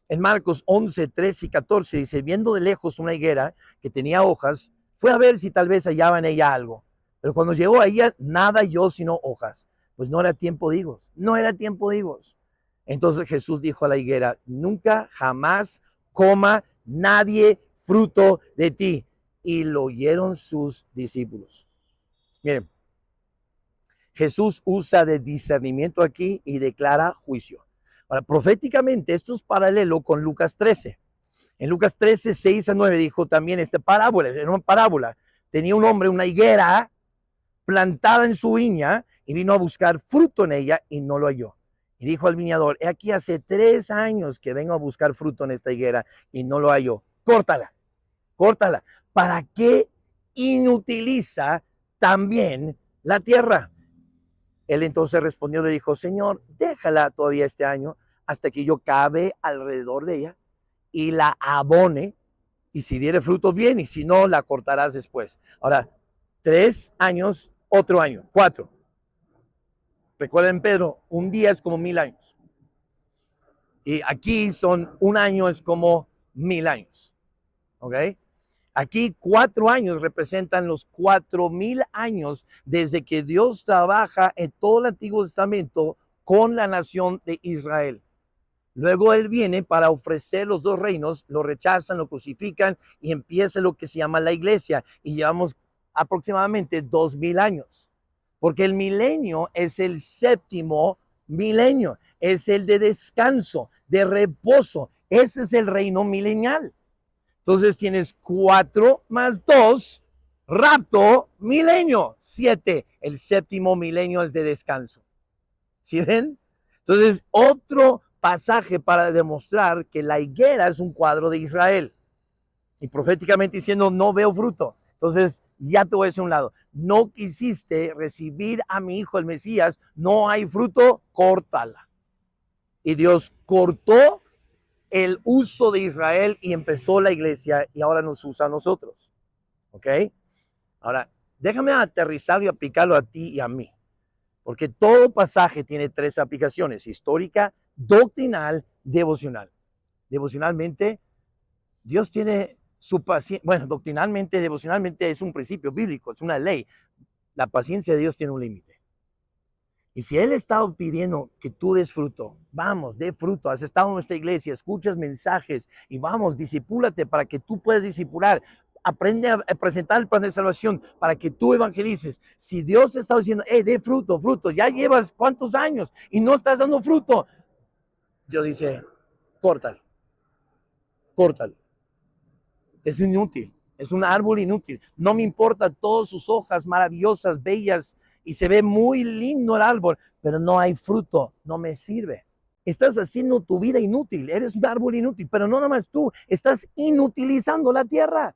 En Marcos 11, 13 y 14 dice, viendo de lejos una higuera que tenía hojas, fue a ver si tal vez hallaba en ella algo. Pero cuando llegó a ella, nada halló sino hojas. Pues no era tiempo de higos, no era tiempo de higos. Entonces Jesús dijo a la higuera, nunca jamás coma nadie fruto de ti. Y lo oyeron sus discípulos. Miren, Jesús usa de discernimiento aquí y declara juicio. Ahora, proféticamente, esto es paralelo con Lucas 13. En Lucas 13, 6 a 9 dijo también esta parábola, era una parábola. Tenía un hombre una higuera plantada en su viña y vino a buscar fruto en ella y no lo halló. Y dijo al viñador, he aquí hace 3 años que vengo a buscar fruto en esta higuera y no lo halló. Córtala, córtala. ¿Para qué inutiliza también la tierra? Él entonces respondió, le dijo, Señor, déjala todavía este año hasta que yo cabe alrededor de ella y la abone, y si diere fruto bien, y si no, la cortarás después. Ahora, 3 años, otro año, 4. Recuerden, Pedro, un día es como 1000 años. Y aquí son, un año es como 1000 años. ¿Ok? Aquí 4 años representan los 4000 años desde que Dios trabaja en todo el Antiguo Testamento con la nación de Israel. Luego Él viene para ofrecer los 2 reinos, lo rechazan, lo crucifican y empieza lo que se llama la iglesia. Y llevamos aproximadamente 2000 años. Porque el milenio es el 7º milenio, es el de descanso, de reposo. Ese es el reino milenial. Entonces tienes 4 más 2, rapto, milenio, 7. El 7º milenio es de descanso. ¿Sí ven? Entonces, otro pasaje para demostrar que la higuera es un cuadro de Israel. Y proféticamente diciendo, no veo fruto. Entonces, ya te voy a decir un lado. No quisiste recibir a mi hijo el Mesías, no hay fruto, córtala. Y Dios cortó el uso de Israel y empezó la iglesia y ahora nos usa a nosotros. ¿Ok? Ahora, déjame aterrizar y aplicarlo a ti y a mí. Porque todo pasaje tiene tres aplicaciones: histórica, doctrinal, devocional. Devocionalmente, Dios tiene su paciencia. Bueno, doctrinalmente, devocionalmente es un principio bíblico, es una ley. La paciencia de Dios tiene un límite. Y si Él está pidiendo que tú des fruto, vamos, dé fruto. Has estado en nuestra iglesia, escuchas mensajes y vamos, discipúlate para que tú puedas discipular. Aprende a presentar el plan de salvación para que tú evangelices. Si Dios te está diciendo, dé fruto, fruto, ya llevas cuántos años y no estás dando fruto, Dios dice, córtalo, córtalo. Es inútil, es un árbol inútil. No me importa todas sus hojas maravillosas, bellas, y se ve muy lindo el árbol, pero no hay fruto, no me sirve. Estás haciendo tu vida inútil, eres un árbol inútil, pero no nada más tú, estás inutilizando la tierra.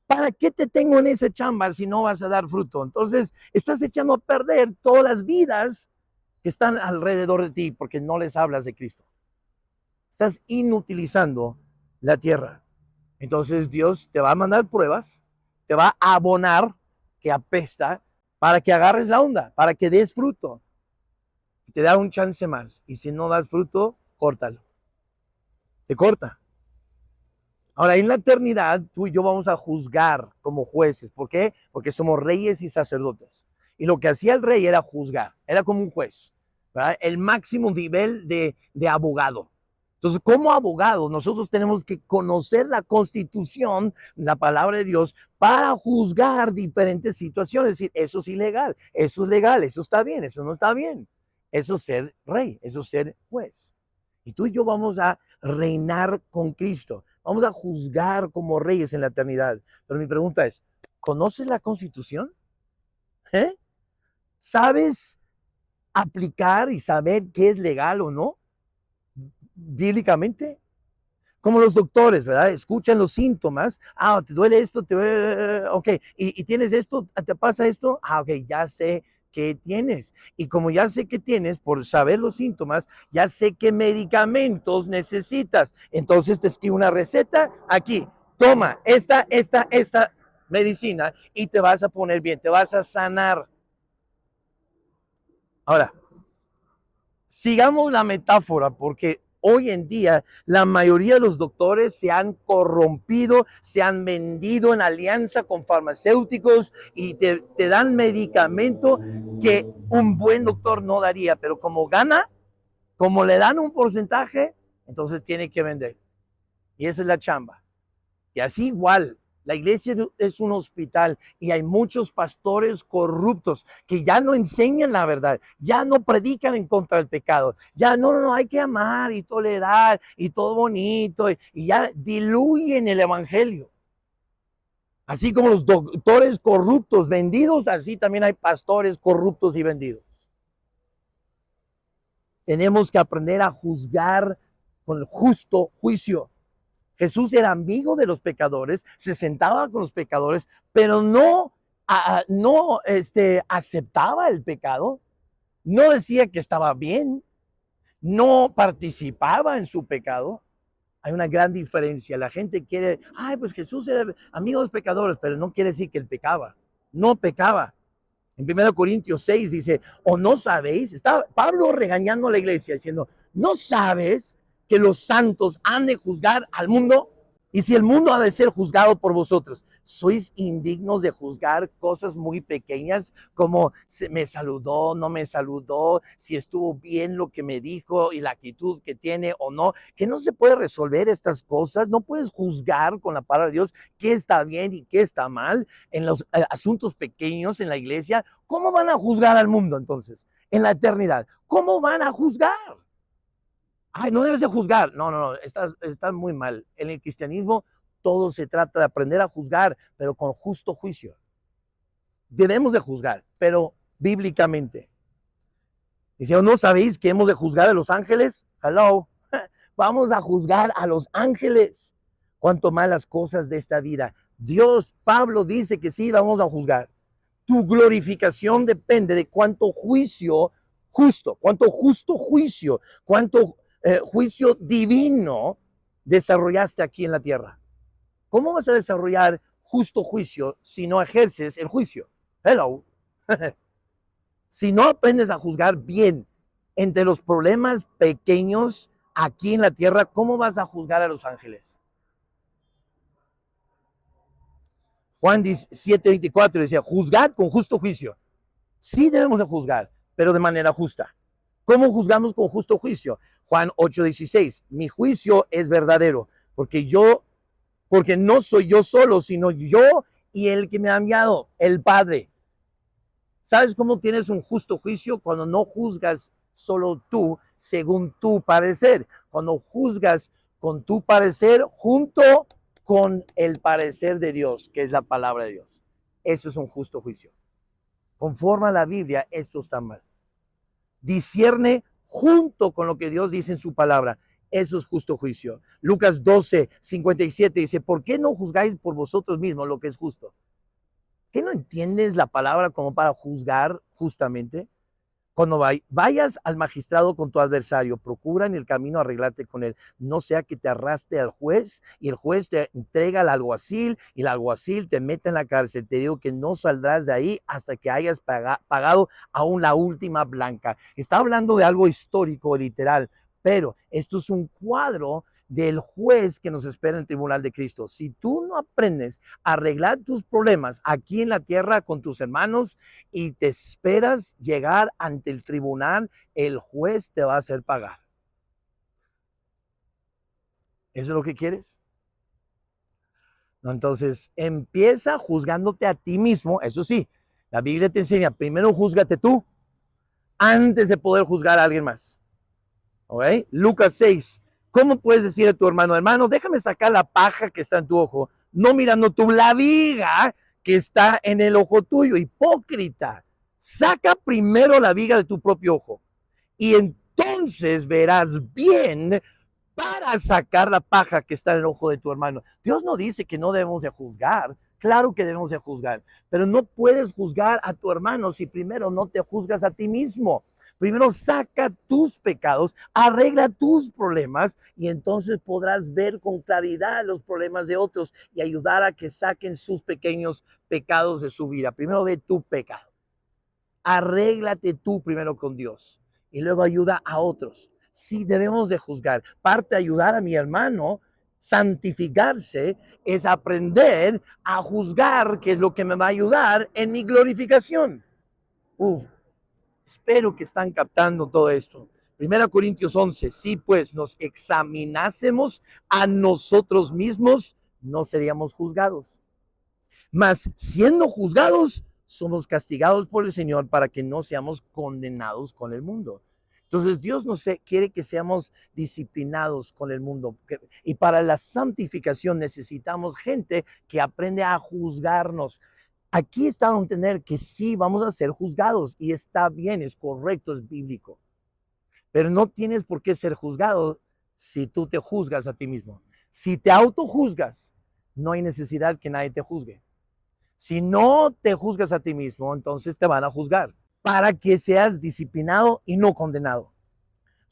¿Para qué te tengo en esa chamba si no vas a dar fruto? Entonces, estás echando a perder todas las vidas que están alrededor de ti porque no les hablas de Cristo. Estás inutilizando la tierra. Entonces, Dios te va a mandar pruebas, te va a abonar, que apesta, para que agarres la onda, para que des fruto. Y te da un chance más. Y si no das fruto, córtalo. Te corta. Ahora, en la eternidad, tú y yo vamos a juzgar como jueces. ¿Por qué? Porque somos reyes y sacerdotes. Y lo que hacía el rey era juzgar. Era como un juez, ¿verdad? El máximo nivel de abogado. Entonces, como abogados, nosotros tenemos que conocer la Constitución, la palabra de Dios, para juzgar diferentes situaciones. Es decir, eso es ilegal, eso es legal, eso está bien, eso no está bien. Eso es ser rey, eso es ser juez. Y tú y yo vamos a reinar con Cristo. Vamos a juzgar como reyes en la eternidad. Pero mi pregunta es, ¿conoces la Constitución? ¿Sabes aplicar y saber qué es legal o no? Bíblicamente. Como los doctores, ¿verdad? Escuchan los síntomas. ¿Te duele esto? Ok. ¿Y tienes esto? ¿Te pasa esto? Ok, ya sé qué tienes. Y como ya sé qué tienes, por saber los síntomas, ya sé qué medicamentos necesitas. Entonces te escribo una receta aquí. Toma esta medicina y te vas a poner bien, te vas a sanar. Ahora, sigamos la metáfora porque hoy en día la mayoría de los doctores se han corrompido, se han vendido en alianza con farmacéuticos y te dan medicamento que un buen doctor no daría, pero como gana, como le dan un porcentaje, entonces tiene que vender. Y esa es la chamba. Y así igual, la iglesia es un hospital y hay muchos pastores corruptos que ya no enseñan la verdad, ya no predican en contra del pecado, ya no, hay que amar y tolerar y todo bonito y ya diluyen el evangelio. Así como los doctores corruptos vendidos, así también hay pastores corruptos y vendidos. Tenemos que aprender a juzgar con el justo juicio. Jesús era amigo de los pecadores, se sentaba con los pecadores, pero no aceptaba el pecado, no decía que estaba bien, no participaba en su pecado. Hay una gran diferencia. La gente quiere, pues Jesús era amigo de los pecadores, pero no quiere decir que él pecaba. No pecaba. En 1 Corintios 6 dice, ¿o no sabéis? Está Pablo regañando a la iglesia diciendo, ¿no sabes que los santos han de juzgar al mundo? Y si el mundo ha de ser juzgado por vosotros, ¿sois indignos de juzgar cosas muy pequeñas como me saludó, no me saludó, si estuvo bien lo que me dijo y la actitud que tiene o no? Que no se puede resolver estas cosas, no puedes juzgar con la palabra de Dios qué está bien y qué está mal en los asuntos pequeños en la iglesia. ¿Cómo van a juzgar al mundo entonces en la eternidad? ¿Cómo van a juzgar? No debes de juzgar. No, estás muy mal. En el cristianismo todo se trata de aprender a juzgar, pero con justo juicio. Debemos de juzgar, pero bíblicamente. Dice, ¿no sabéis que hemos de juzgar a los ángeles? Hello. Vamos a juzgar a los ángeles. Cuanto más las cosas de esta vida. Dios, Pablo dice que sí, vamos a juzgar. Tu glorificación depende de cuánto juicio justo, cuánto justo juicio, cuánto juicio divino desarrollaste aquí en la tierra. ¿Cómo vas a desarrollar justo juicio si no ejerces el juicio? Hello. Si no aprendes a juzgar bien entre los problemas pequeños aquí en la tierra, ¿cómo vas a juzgar a los ángeles? Juan 7:24 decía, juzgad con justo juicio. Sí debemos de juzgar, pero de manera justa. ¿Cómo juzgamos con justo juicio? Juan 8:16, mi juicio es verdadero, porque no soy yo solo, sino yo y el que me ha enviado, el Padre. ¿Sabes cómo tienes un justo juicio? Cuando no juzgas solo tú, según tu parecer. Cuando juzgas con tu parecer junto con el parecer de Dios, que es la palabra de Dios. Eso es un justo juicio. Conforme a la Biblia, esto está mal. Discierne junto con lo que Dios dice en su palabra. Eso es justo juicio. Lucas 12:57 dice, ¿por qué no juzgáis por vosotros mismos lo que es justo? ¿Qué no entiendes la palabra como para juzgar justamente? Cuando vayas al magistrado con tu adversario, procura en el camino arreglarte con él. No sea que te arrastre al juez y el juez te entrega al alguacil y el alguacil te mete en la cárcel. Te digo que no saldrás de ahí hasta que hayas pagado aún la última blanca. Está hablando de algo histórico, literal, pero esto es un cuadro del juez que nos espera en el tribunal de Cristo. Si tú no aprendes a arreglar tus problemas aquí en la tierra con tus hermanos y te esperas llegar ante el tribunal, el juez te va a hacer pagar. ¿Eso es lo que quieres? No, entonces, empieza juzgándote a ti mismo. Eso sí, la Biblia te enseña, primero júzgate tú antes de poder juzgar a alguien más. ¿Ok? Lucas 6. ¿Cómo puedes decir a tu hermano, hermano, déjame sacar la paja que está en tu ojo, no mirando tú la viga que está en el ojo tuyo? Hipócrita, saca primero la viga de tu propio ojo y entonces verás bien para sacar la paja que está en el ojo de tu hermano. Dios no dice que no debemos de juzgar. Claro que debemos de juzgar, pero no puedes juzgar a tu hermano si primero no te juzgas a ti mismo. Primero saca tus pecados, arregla tus problemas y entonces podrás ver con claridad los problemas de otros y ayudar a que saquen sus pequeños pecados de su vida. Primero ve tu pecado. Arréglate tú primero con Dios y luego ayuda a otros. Sí debemos de juzgar. Parte de ayudar a mi hermano santificarse es aprender a juzgar, que es lo que me va a ayudar en mi glorificación. Espero que están captando todo esto. 1 Corintios 11, si pues nos examinásemos a nosotros mismos, no seríamos juzgados. Mas siendo juzgados, somos castigados por el Señor para que no seamos condenados con el mundo. Entonces Dios quiere que seamos disciplinados con el mundo. Y para la santificación necesitamos gente que aprende a juzgarnos. Aquí está a entender que sí vamos a ser juzgados y está bien, es correcto, es bíblico. Pero no tienes por qué ser juzgado si tú te juzgas a ti mismo. Si te autojuzgas, no hay necesidad que nadie te juzgue. Si no te juzgas a ti mismo, entonces te van a juzgar para que seas disciplinado y no condenado.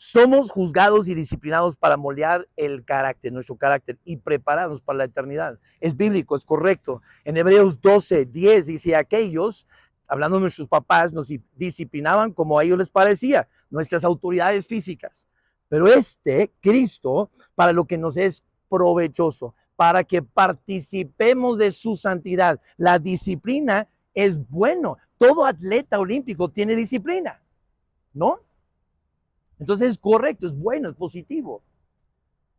Somos juzgados y disciplinados para moldear el carácter, nuestro carácter, y prepararnos para la eternidad. Es bíblico, es correcto. En Hebreos 12:10 dice, aquellos, hablando de nuestros papás, nos disciplinaban como a ellos les parecía, nuestras autoridades físicas. Pero Cristo, para lo que nos es provechoso, para que participemos de su santidad. La disciplina es bueno. Todo atleta olímpico tiene disciplina, ¿no? Entonces es correcto, es bueno, es positivo.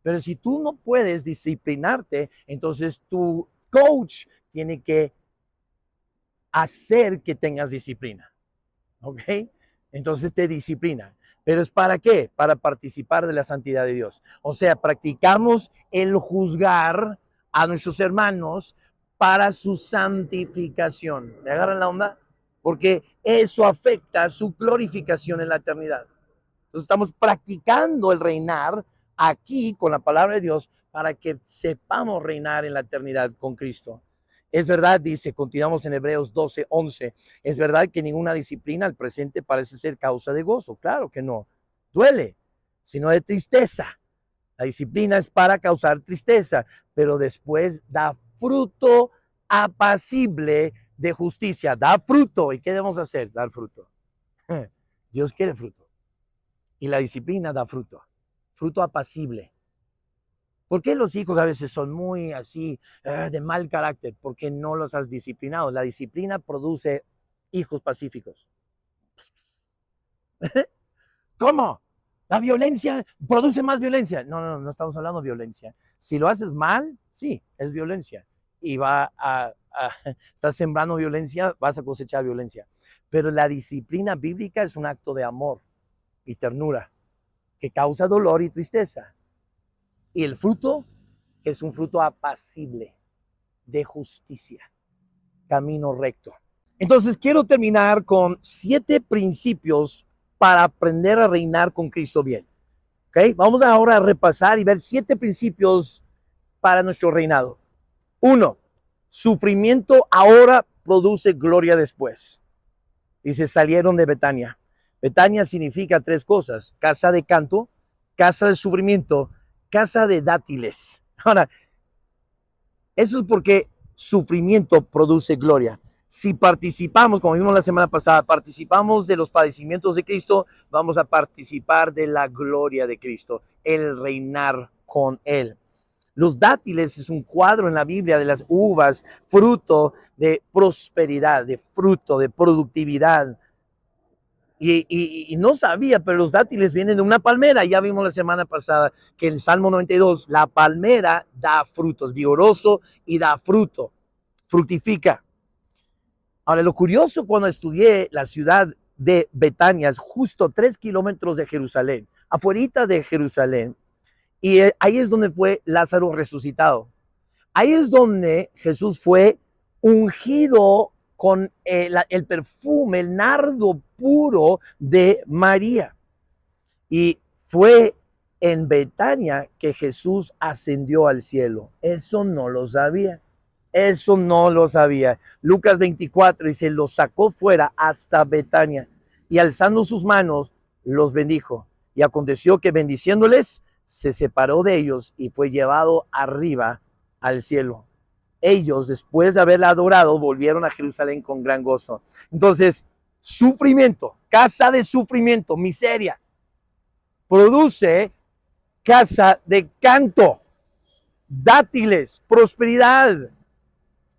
Pero si tú no puedes disciplinarte, entonces tu coach tiene que hacer que tengas disciplina. ¿Ok? Entonces te disciplina. ¿Pero es para qué? Para participar de la santidad de Dios. O sea, practicamos el juzgar a nuestros hermanos para su santificación. ¿Me agarran la onda? porque eso afecta su glorificación en la eternidad. Entonces estamos practicando el reinar aquí con la palabra de Dios para que sepamos reinar en la eternidad con Cristo. Es verdad, dice, continuamos en Hebreos 12:11, es verdad que ninguna disciplina al presente parece ser causa de gozo. Claro que no, duele, sino de tristeza. La disciplina es para causar tristeza, pero después da fruto apacible de justicia. Da fruto. ¿Y qué debemos hacer? Dar fruto. Dios quiere fruto. Y la disciplina da fruto. Fruto apacible. ¿Por qué los hijos a veces son muy así, de mal carácter? Porque no los has disciplinado. La disciplina produce hijos pacíficos. ¿Cómo? La violencia produce más violencia. No estamos hablando de violencia. Si lo haces mal, sí, es violencia. Y estás sembrando violencia, vas a cosechar violencia. Pero la disciplina bíblica es un acto de amor y ternura que causa dolor y tristeza. Y el fruto es un fruto apacible de justicia, camino recto. Entonces quiero terminar con 7 principios para aprender a reinar con Cristo bien. ¿Okay? Vamos ahora a repasar y ver 7 principios para nuestro reinado. 1. Sufrimiento ahora produce gloria después. Dice, salieron de Betania. Betania significa 3 cosas: casa de canto, casa de sufrimiento, casa de dátiles. Ahora, eso es porque sufrimiento produce gloria. Si participamos, como vimos la semana pasada, participamos de los padecimientos de Cristo, vamos a participar de la gloria de Cristo, el reinar con Él. Los dátiles es un cuadro en la Biblia de las uvas, fruto de prosperidad, de fruto, de productividad. Y no sabía, pero los dátiles vienen de una palmera. Ya vimos la semana pasada que en el Salmo 92, la palmera da frutos, vigoroso y da fruto, fructifica. Ahora, lo curioso cuando estudié la ciudad de Betania, es justo 3 kilómetros de Jerusalén, afuera de Jerusalén, y ahí es donde fue Lázaro resucitado. Ahí es donde Jesús fue ungido con el perfume, el nardo puro de María. Y fue en Betania que Jesús ascendió al cielo. Eso no lo sabía. Eso no lo sabía. Lucas 24 dice, los sacó fuera hasta Betania y alzando sus manos los bendijo. Y aconteció que bendiciéndoles, se separó de ellos y fue llevado arriba al cielo. Ellos, después de haberla adorado, volvieron a Jerusalén con gran gozo. Entonces, sufrimiento, casa de sufrimiento, miseria, produce casa de canto, dátiles, prosperidad,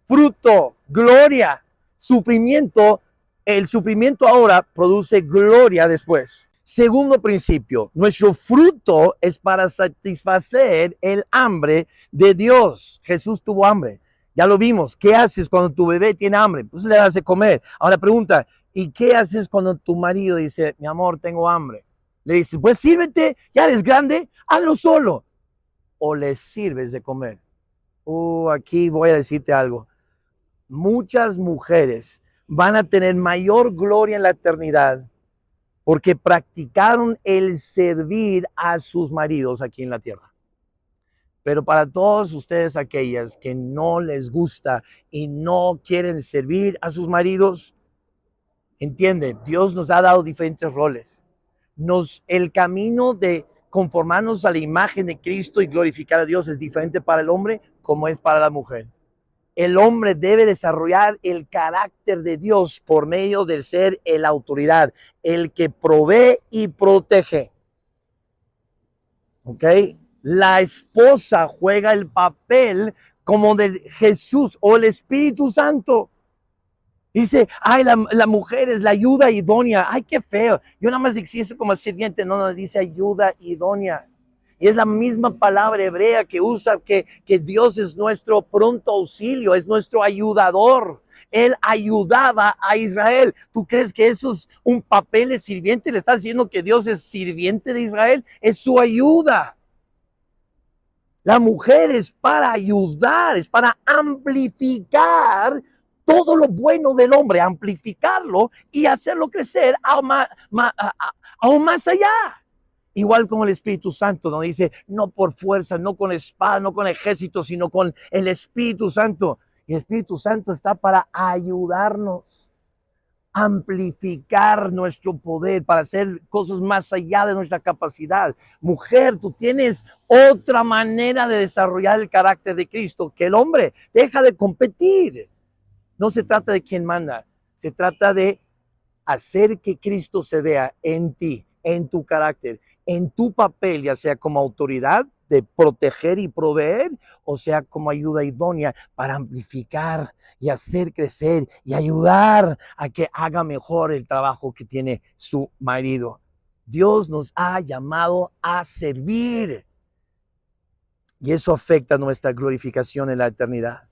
fruto, gloria. Sufrimiento, el sufrimiento ahora produce gloria después. Segundo principio, nuestro fruto es para satisfacer el hambre de Dios. Jesús tuvo hambre. Ya lo vimos. ¿Qué haces cuando tu bebé tiene hambre? Pues le das de comer. Ahora pregunta, ¿y qué haces cuando tu marido dice, mi amor, tengo hambre? Le dices, pues sírvete, ya eres grande, hazlo solo. O le sirves de comer. Aquí voy a decirte algo. Muchas mujeres van a tener mayor gloria en la eternidad porque practicaron el servir a sus maridos aquí en la tierra. Pero para todos ustedes, aquellas que no les gusta y no quieren servir a sus maridos, entienden, Dios nos ha dado diferentes roles. El camino de conformarnos a la imagen de Cristo y glorificar a Dios es diferente para el hombre como es para la mujer. El hombre debe desarrollar el carácter de Dios por medio del ser la autoridad, el que provee y protege. ¿Ok? La esposa juega el papel como de Jesús o el Espíritu Santo. Dice, ay, la mujer es la ayuda idónea. Ay, qué feo. Yo nada más existo como sirviente. No, dice ayuda idónea. Y es la misma palabra hebrea que usa que Dios es nuestro pronto auxilio, es nuestro ayudador. Él ayudaba a Israel. ¿Tú crees que eso es un papel de sirviente? ¿Le estás diciendo que Dios es sirviente de Israel? Es su ayuda. La mujer es para ayudar, es para amplificar todo lo bueno del hombre, amplificarlo y hacerlo crecer aún más allá. Igual con el Espíritu Santo, donde dice, no por fuerza, no con espada, no con ejército, sino con el Espíritu Santo. Y el Espíritu Santo está para ayudarnos, amplificar nuestro poder, para hacer cosas más allá de nuestra capacidad. Mujer, tú tienes otra manera de desarrollar el carácter de Cristo que el hombre. Deja de competir. No se trata de quién manda, se trata de hacer que Cristo se vea en ti, en tu carácter, en tu papel, ya sea como autoridad de proteger y proveer, o sea como ayuda idónea para amplificar y hacer crecer y ayudar a que haga mejor el trabajo que tiene su marido. Dios nos ha llamado a servir y eso afecta nuestra glorificación en la eternidad.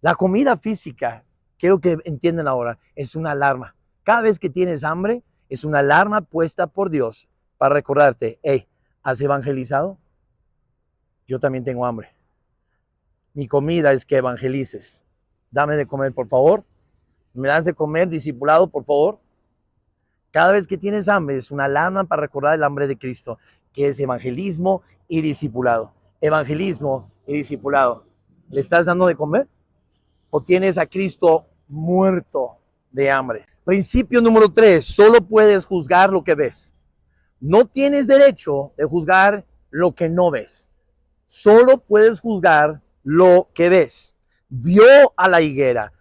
La comida física, quiero que entiendan ahora, es una alarma. Cada vez que tienes hambre, es una alarma puesta por Dios para recordarte, hey, ¿has evangelizado? Yo también tengo hambre. Mi comida es que evangelices. Dame de comer, por favor. ¿Me das de comer, discipulado, por favor? Cada vez que tienes hambre, es una alarma para recordar el hambre de Cristo, que es evangelismo y discipulado. Evangelismo y discipulado. ¿Le estás dando de comer? ¿O tienes a Cristo muerto de hambre? Principio número 3, solo puedes juzgar lo que ves. No tienes derecho de juzgar lo que no ves. Solo puedes juzgar lo que ves. Vio a la higuera,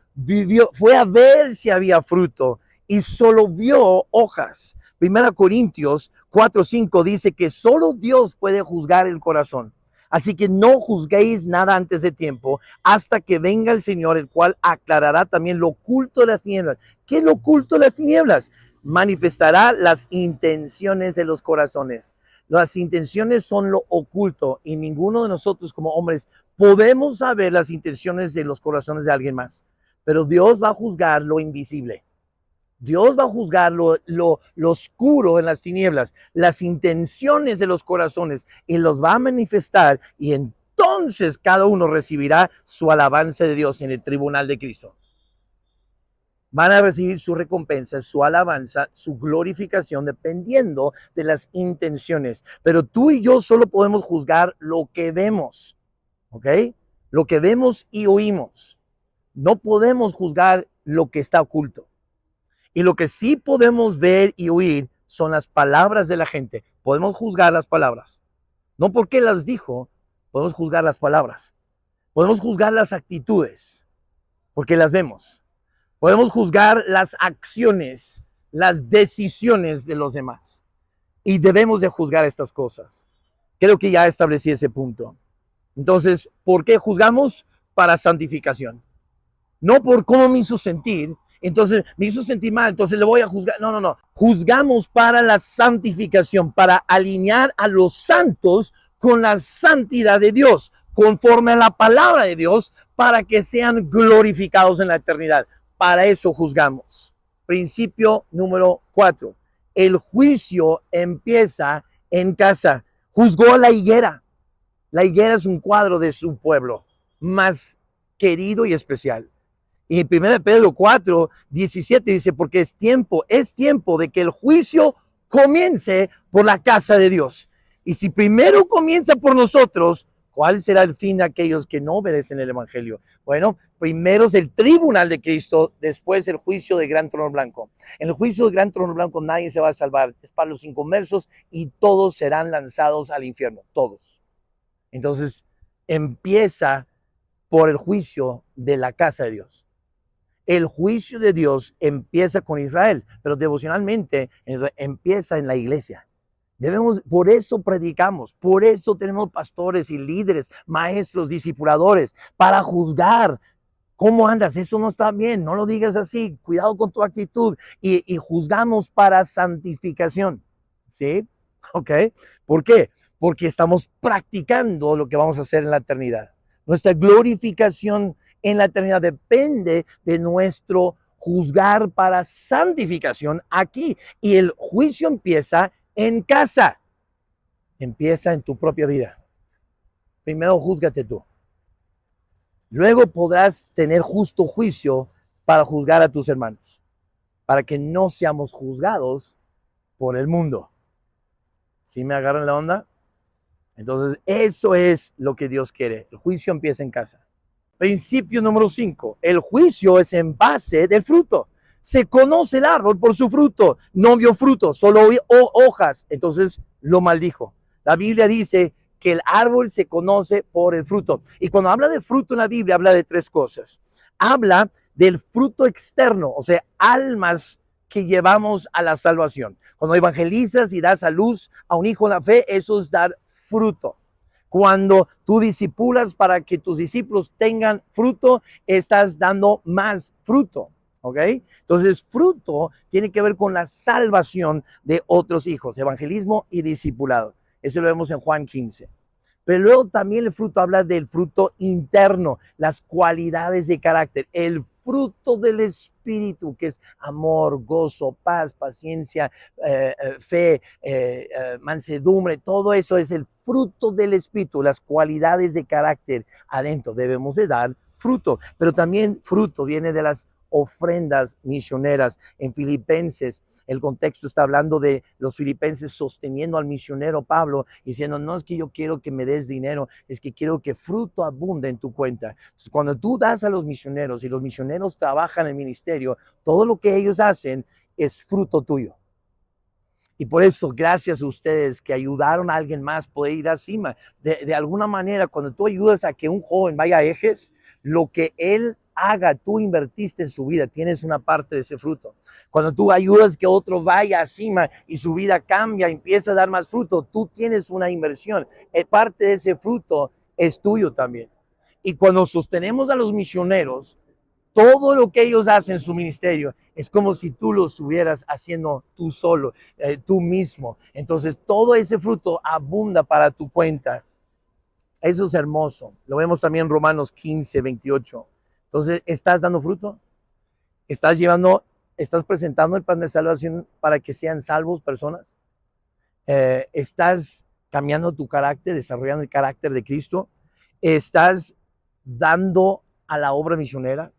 fue a ver si había fruto y solo vio hojas. 1 Corintios 4:5 dice que solo Dios puede juzgar el corazón. Así que no juzguéis nada antes de tiempo, hasta que venga el Señor, el cual aclarará también lo oculto de las tinieblas. ¿Qué es lo oculto de las tinieblas? Manifestará las intenciones de los corazones. Las intenciones son lo oculto y ninguno de nosotros como hombres podemos saber las intenciones de los corazones de alguien más. Pero Dios va a juzgar lo invisible. Dios va a juzgar lo oscuro en las tinieblas, las intenciones de los corazones y los va a manifestar y entonces cada uno recibirá su alabanza de Dios en el tribunal de Cristo. Van a recibir su recompensa, su alabanza, su glorificación, dependiendo de las intenciones. Pero tú y yo solo podemos juzgar lo que vemos, ¿ok? Lo que vemos y oímos. No podemos juzgar lo que está oculto. Y lo que sí podemos ver y oír son las palabras de la gente. Podemos juzgar las palabras. No porque las dijo, podemos juzgar las palabras. Podemos juzgar las actitudes, porque las vemos. Podemos juzgar las acciones, las decisiones de los demás. Y debemos de juzgar estas cosas. Creo que ya establecí ese punto. Entonces, ¿por qué juzgamos? Para santificación. No por cómo me hizo sentir. Entonces, me hizo sentir mal, entonces le voy a juzgar. No. Juzgamos para la santificación, para alinear a los santos con la santidad de Dios, conforme a la palabra de Dios, para que sean glorificados en la eternidad. Para eso juzgamos. Principio número 4. El juicio empieza en casa. Juzgó a la higuera. La higuera es un cuadro de su pueblo más querido y especial. Y en 1 Pedro 4:17 dice, porque es tiempo de que el juicio comience por la casa de Dios. Y si primero comienza por nosotros, ¿cuál será el fin de aquellos que no obedecen el evangelio? Bueno, primero es el tribunal de Cristo, después el juicio del gran trono blanco. En el juicio del gran trono blanco nadie se va a salvar, es para los inconversos y todos serán lanzados al infierno, todos. Entonces empieza por el juicio de la casa de Dios. El juicio de Dios empieza con Israel, pero devocionalmente empieza en la iglesia. Por eso predicamos, por eso tenemos pastores y líderes, maestros, discipuladores, para juzgar cómo andas. Eso no está bien, no lo digas así, cuidado con tu actitud. Y juzgamos para santificación, ¿sí? ¿Ok? ¿Por qué? Porque estamos practicando lo que vamos a hacer en la eternidad. Nuestra glorificación en la eternidad depende de nuestro juzgar para santificación aquí. Y el juicio empieza en casa. Empieza en tu propia vida. Primero júzgate tú. Luego podrás tener justo juicio para juzgar a tus hermanos, para que no seamos juzgados por el mundo. ¿Sí me agarran la onda? Entonces, eso es lo que Dios quiere. El juicio empieza en casa. Principio número 5. El juicio es en base del fruto. Se conoce el árbol por su fruto. No vio fruto, solo hojas. Entonces lo maldijo. La Biblia dice que el árbol se conoce por el fruto. Y cuando habla de fruto en la Biblia, habla de 3 cosas. Habla del fruto externo, o sea, almas que llevamos a la salvación. Cuando evangelizas y das a luz a un hijo en la fe, eso es dar fruto. Cuando tú discipulas para que tus discípulos tengan fruto, estás dando más fruto. ¿Ok? Entonces, fruto tiene que ver con la salvación de otros hijos, evangelismo y discipulado. Eso lo vemos en Juan 15. Pero luego también el fruto habla del fruto interno, las cualidades de carácter, el fruto del Espíritu, que es amor, gozo, paz, paciencia, fe, mansedumbre. Todo eso es el fruto del Espíritu, las cualidades de carácter adentro. Debemos de dar fruto, pero también fruto viene de las ofrendas misioneras. En Filipenses, el contexto está hablando de los filipenses sosteniendo al misionero Pablo, diciendo, no es que yo quiero que me des dinero, es que quiero que fruto abunde en tu cuenta. Entonces, cuando tú das a los misioneros y los misioneros trabajan en el ministerio, todo lo que ellos hacen es fruto tuyo. Y por eso, gracias a ustedes que ayudaron a alguien más poder ir a cima. De alguna manera, cuando tú ayudas a que un joven vaya a Ejes, lo que él haga, tú invertiste en su vida, tienes una parte de ese fruto. Cuando tú ayudas que otro vaya a cima y su vida cambia, empieza a dar más fruto, tú tienes una inversión. Parte de ese fruto es tuyo también. Y cuando sostenemos a los misioneros, todo lo que ellos hacen en su ministerio es como si tú lo estuvieras haciendo tú solo, tú mismo. Entonces todo ese fruto abunda para tu cuenta. Eso es hermoso. Lo vemos también en Romanos 15, 28. Entonces, ¿estás dando fruto? ¿Estás presentando el plan de salvación para que sean salvos personas? ¿Estás cambiando tu carácter, desarrollando el carácter de Cristo? ¿Estás dando a la obra misionera?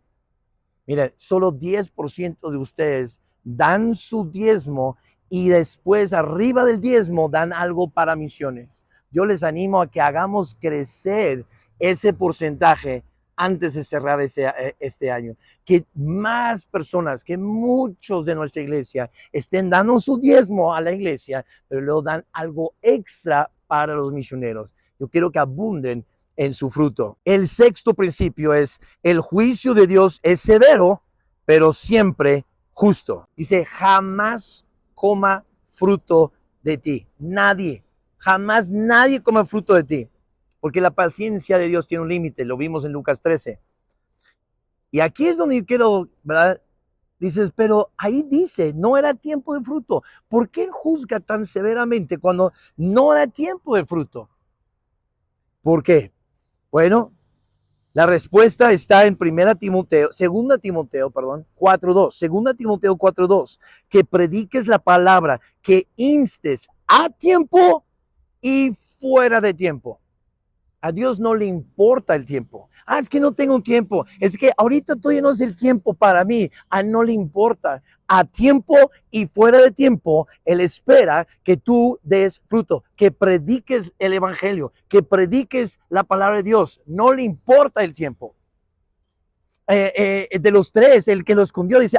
Mira, solo 10% de ustedes dan su diezmo y después arriba del diezmo dan algo para misiones. Yo les animo a que hagamos crecer ese porcentaje antes de cerrar este año. Que más personas, que muchos de nuestra iglesia estén dando su diezmo a la iglesia, pero luego dan algo extra para los misioneros. Yo quiero que abunden en su fruto. El 6º principio es: el juicio de Dios es severo, pero siempre justo. Dice, jamás coma fruto de ti. Nadie, jamás nadie coma fruto de ti. Porque la paciencia de Dios tiene un límite, lo vimos en Lucas 13. Y aquí es donde yo quiero, ¿verdad? Dices, pero ahí dice, no era tiempo de fruto. ¿Por qué juzga tan severamente cuando no era tiempo de fruto? ¿Por qué? Bueno, la respuesta está en 2 Timoteo 4:2. 2 Timoteo 4:2. Que prediques la palabra, que instes a tiempo y fuera de tiempo. A Dios no le importa el tiempo. Es que no tengo tiempo. Es que ahorita todavía no es el tiempo para mí. No le importa. A tiempo y fuera de tiempo, Él espera que tú des fruto, que prediques el evangelio, que prediques la palabra de Dios. No le importa el tiempo. De los 3, el que lo escondió dice,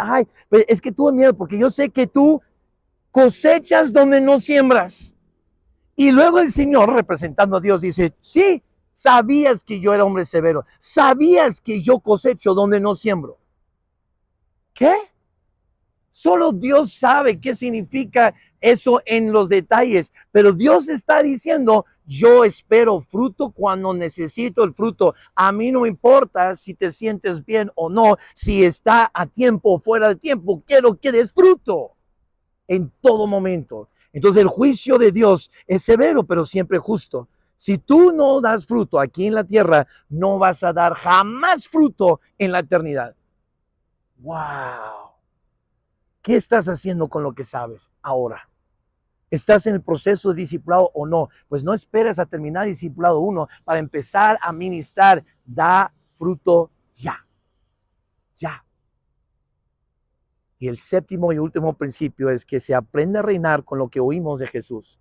pues es que tuve miedo porque yo sé que tú cosechas donde no siembras. Y luego el Señor, representando a Dios, dice, sí, sabías que yo era hombre severo. Sabías que yo cosecho donde no siembro. ¿Qué? Solo Dios sabe qué significa eso en los detalles. Pero Dios está diciendo, yo espero fruto cuando necesito el fruto. A mí no me importa si te sientes bien o no, si está a tiempo o fuera de tiempo. Quiero que des fruto en todo momento. Entonces el juicio de Dios es severo, pero siempre justo. Si tú no das fruto aquí en la tierra, no vas a dar jamás fruto en la eternidad. ¡Wow! ¿Qué estás haciendo con lo que sabes ahora? ¿Estás en el proceso de discipulado o no? Pues no esperes a terminar discipulado 1 para empezar a ministrar. Da fruto ya. Ya. Y el séptimo y último principio es que se aprende a reinar con lo que oímos de Jesús.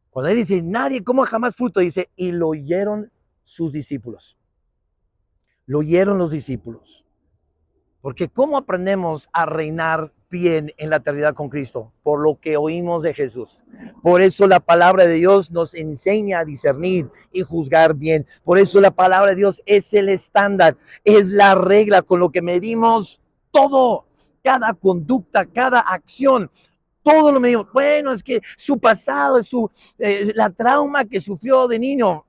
Cuando él dice, nadie coma jamás fruto, dice, y lo oyeron sus discípulos. Lo oyeron los discípulos. Porque ¿cómo aprendemos a reinar bien en la eternidad con Cristo? Por lo que oímos de Jesús. Por eso la palabra de Dios nos enseña a discernir y juzgar bien. Por eso la palabra de Dios es el estándar, es la regla con lo que medimos todo, cada conducta, cada acción. Todo lo medimos. Bueno, es que su pasado, es la trauma que sufrió de niño.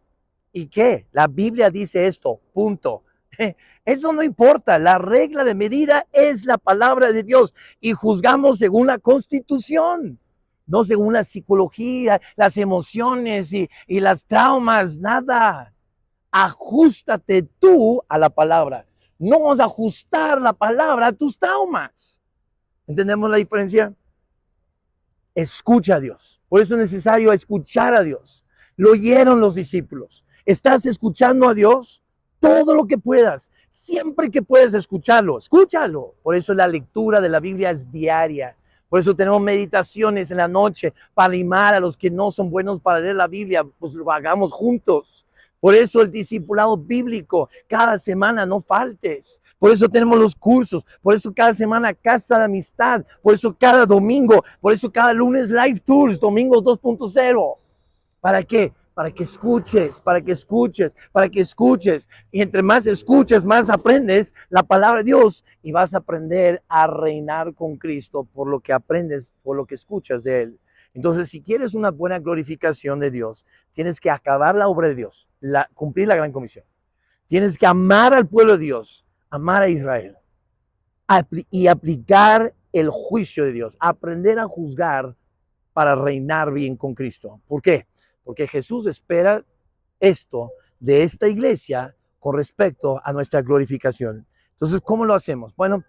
¿Y qué? La Biblia dice esto, punto. Eso no importa, la regla de medida es la palabra de Dios y juzgamos según la Constitución, no según la psicología, las emociones y las traumas, nada. Ajústate tú a la palabra. No vas a ajustar la palabra a tus traumas. ¿Entendemos la diferencia? Escucha a Dios. Por eso es necesario escuchar a Dios. Lo oyeron los discípulos. ¿Estás escuchando a Dios? Todo lo que puedas. Siempre que puedes escucharlo, escúchalo. Por eso la lectura de la Biblia es diaria. Por eso tenemos meditaciones en la noche para animar a los que no son buenos para leer la Biblia, pues lo hagamos juntos. Por eso el discipulado bíblico, cada semana no faltes. Por eso tenemos los cursos, por eso cada semana Casa de Amistad, por eso cada domingo, por eso cada lunes Live Tours, domingos 2.0. ¿Para qué? Para que escuches, para que escuches, para que escuches. Y entre más escuches, más aprendes la palabra de Dios y vas a aprender a reinar con Cristo por lo que aprendes, por lo que escuchas de Él. Entonces, si quieres una buena glorificación de Dios, tienes que acabar la obra de Dios, cumplir la gran comisión. Tienes que amar al pueblo de Dios, amar a Israel y aplicar el juicio de Dios, aprender a juzgar para reinar bien con Cristo. ¿Por qué? Porque Jesús espera esto de esta iglesia con respecto a nuestra glorificación. Entonces, ¿cómo lo hacemos? Bueno,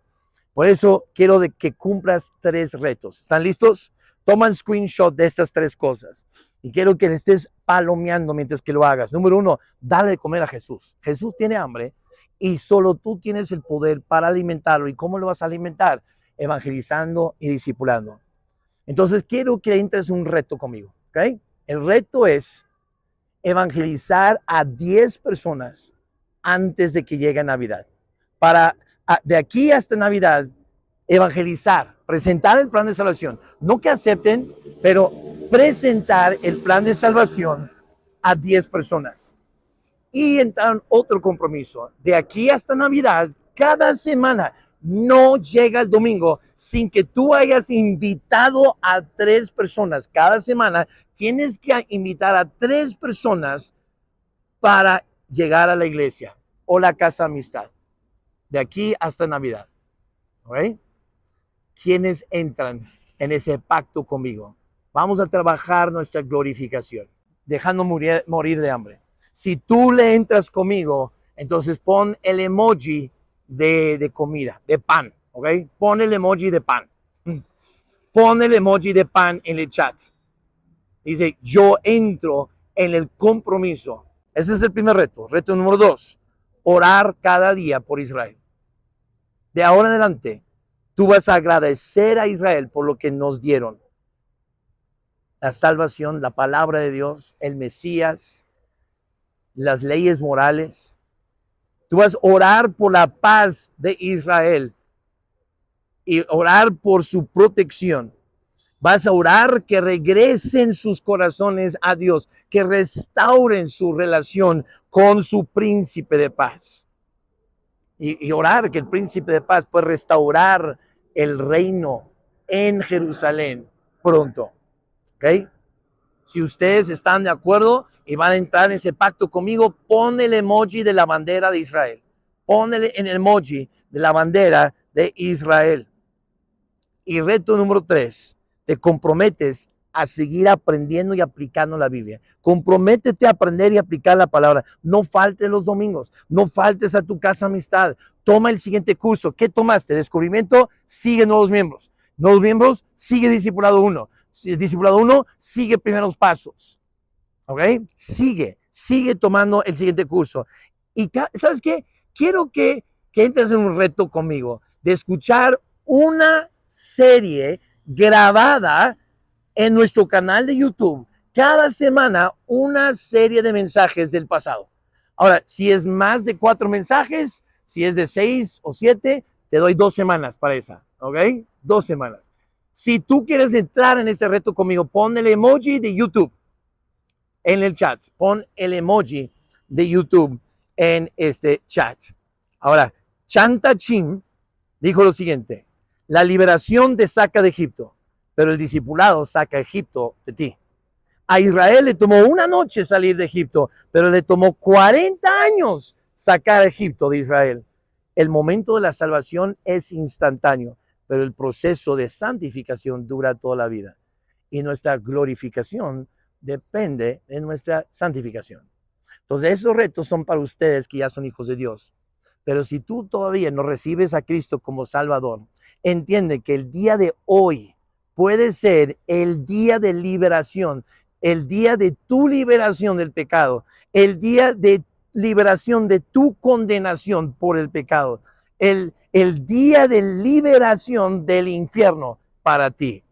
por eso quiero que cumplas 3 retos. ¿Están listos? Toman screenshot de estas 3 cosas y quiero que le estés palomeando mientras que lo hagas. Número 1, dale de comer a Jesús. Jesús tiene hambre y solo tú tienes el poder para alimentarlo. ¿Y cómo lo vas a alimentar? Evangelizando y discipulando. Entonces quiero que entres un reto conmigo, ¿ok? El reto es evangelizar a 10 personas antes de que llegue Navidad. De aquí hasta Navidad, evangelizar, presentar el plan de salvación. No que acepten, pero presentar el plan de salvación a 10 personas. Y entrar en otro compromiso. De aquí hasta Navidad, cada semana, no llega el domingo sin que tú hayas invitado a 3 personas. Cada semana tienes que invitar a 3 personas para llegar a la iglesia o la casa de amistad. De aquí hasta Navidad. ¿Ok? ¿Quiénes entran en ese pacto conmigo? Vamos a trabajar nuestra glorificación, dejando morir de hambre. Si tú le entras conmigo, entonces pon el emoji de comida, de pan, ¿ok? Pon el emoji de pan. Pon el emoji de pan en el chat. Dice, yo entro en el compromiso. Ese es el primer reto. Reto número 2, orar cada día por Israel. De ahora en adelante, tú vas a agradecer a Israel por lo que nos dieron. La salvación, la palabra de Dios, el Mesías, las leyes morales. Tú vas a orar por la paz de Israel y orar por su protección. Vas a orar que regresen sus corazones a Dios, que restauren su relación con su príncipe de paz. Y orar que el príncipe de paz pueda restaurar el reino en Jerusalén pronto. ¿Ok? Si ustedes están de acuerdo y van a entrar en ese pacto conmigo, pon el emoji de la bandera de Israel. Pon el emoji de la bandera de Israel. Y reto número 3, te comprometes a seguir aprendiendo y aplicando la Biblia. Comprométete a aprender y aplicar la palabra. No faltes los domingos. No faltes a tu casa amistad. Toma el siguiente curso. ¿Qué tomaste? Descubrimiento, sigue nuevos miembros. Nuevos miembros, sigue discipulado 1. Discipulado 1, sigue primeros pasos. ¿Ok? Sigue tomando el siguiente curso. Y ¿sabes qué? Quiero que entres en un reto conmigo de escuchar una serie grabada en nuestro canal de YouTube. Cada semana una serie de mensajes del pasado. Ahora, si es más de 4 mensajes, si es de 6 o 7, te doy 2 semanas para esa, ¿ok? 2 semanas. Si tú quieres entrar en este reto conmigo, pon el emoji de YouTube en el chat. Pon el emoji de YouTube en este chat. Ahora, Chanta Chin dijo lo siguiente: la liberación te saca de Egipto, pero el discipulado saca a Egipto de ti. A Israel le tomó una noche salir de Egipto, pero le tomó 40 años sacar a Egipto de Israel. El momento de la salvación es instantáneo, pero el proceso de santificación dura toda la vida. Y nuestra glorificación depende de nuestra santificación. Entonces, esos retos son para ustedes que ya son hijos de Dios. Pero si tú todavía no recibes a Cristo como Salvador, entiende que el día de hoy puede ser el día de liberación, el día de tu liberación del pecado, el día de liberación de tu condenación por el pecado, el día de liberación del infierno para ti.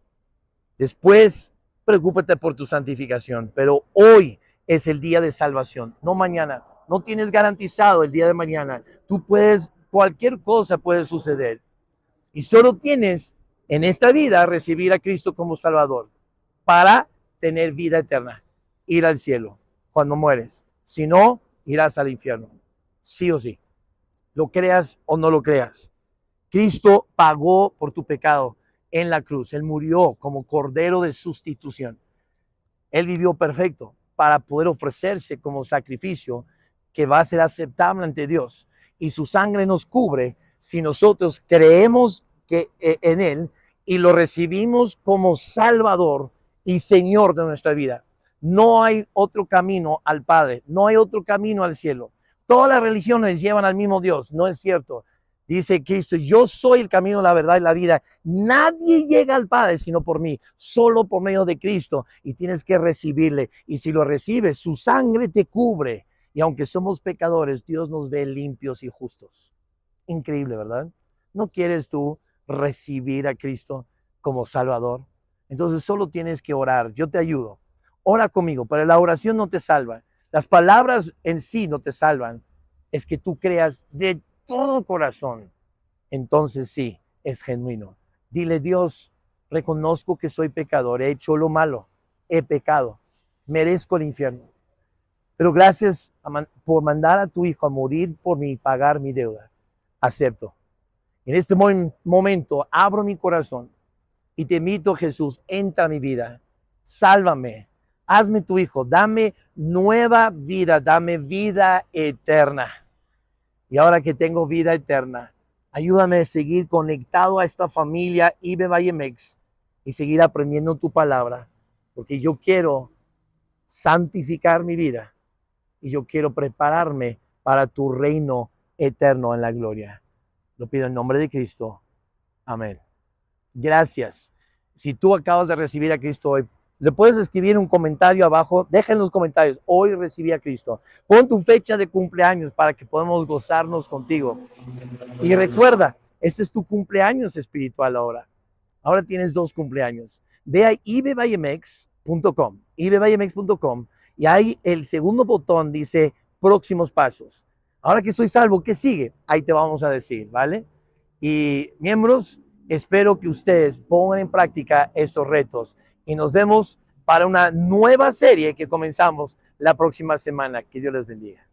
Después, preocúpate por tu santificación, pero hoy es el día de salvación, no mañana. No tienes garantizado el día de mañana. Tú puedes, cualquier cosa puede suceder. Y solo tienes en esta vida recibir a Cristo como Salvador para tener vida eterna, ir al cielo cuando mueres. Si no, irás al infierno, sí o sí. Lo creas o no lo creas. Cristo pagó por tu pecado en la cruz. Él murió como cordero de sustitución. Él vivió perfecto para poder ofrecerse como sacrificio que va a ser aceptable ante Dios. Y su sangre nos cubre si nosotros creemos en Él y lo recibimos como Salvador y Señor de nuestra vida. No hay otro camino al Padre, no hay otro camino al cielo. Todas las religiones llevan al mismo Dios, no es cierto. Dice Cristo: yo soy el camino, la verdad y la vida. Nadie llega al Padre sino por mí, solo por medio de Cristo, y tienes que recibirle. Y si lo recibes, su sangre te cubre. Y aunque somos pecadores, Dios nos ve limpios y justos. Increíble, ¿verdad? ¿No quieres tú recibir a Cristo como Salvador? Entonces solo tienes que orar. Yo te ayudo. Ora conmigo, pero la oración no te salva. Las palabras en sí no te salvan. Es que tú creas de todo corazón. Entonces sí, es genuino. Dile: Dios, reconozco que soy pecador, he hecho lo malo, he pecado, merezco el infierno. Pero gracias por mandar a tu Hijo a morir por mí y pagar mi deuda. Acepto. En este momento abro mi corazón y te invito, Jesús, entra a mi vida, sálvame, hazme tu Hijo, dame nueva vida, dame vida eterna. Y ahora que tengo vida eterna, ayúdame a seguir conectado a esta familia IBE Valle Mex y seguir aprendiendo tu palabra, porque yo quiero santificar mi vida y yo quiero prepararme para tu reino eterno en la gloria. Lo pido en nombre de Cristo. Amén. Gracias. Si tú acabas de recibir a Cristo hoy, le puedes escribir un comentario abajo. Deja en los comentarios: hoy recibí a Cristo. Pon tu fecha de cumpleaños para que podamos gozarnos contigo. Y recuerda, este es tu cumpleaños espiritual ahora. Ahora tienes 2 cumpleaños. Ve a ibevallemex.com, ibevallemex.com, y ahí el segundo botón dice próximos pasos. Ahora que soy salvo, ¿qué sigue? Ahí te vamos a decir, ¿vale? Y miembros, espero que ustedes pongan en práctica estos retos y nos vemos para una nueva serie que comenzamos la próxima semana. Que Dios les bendiga.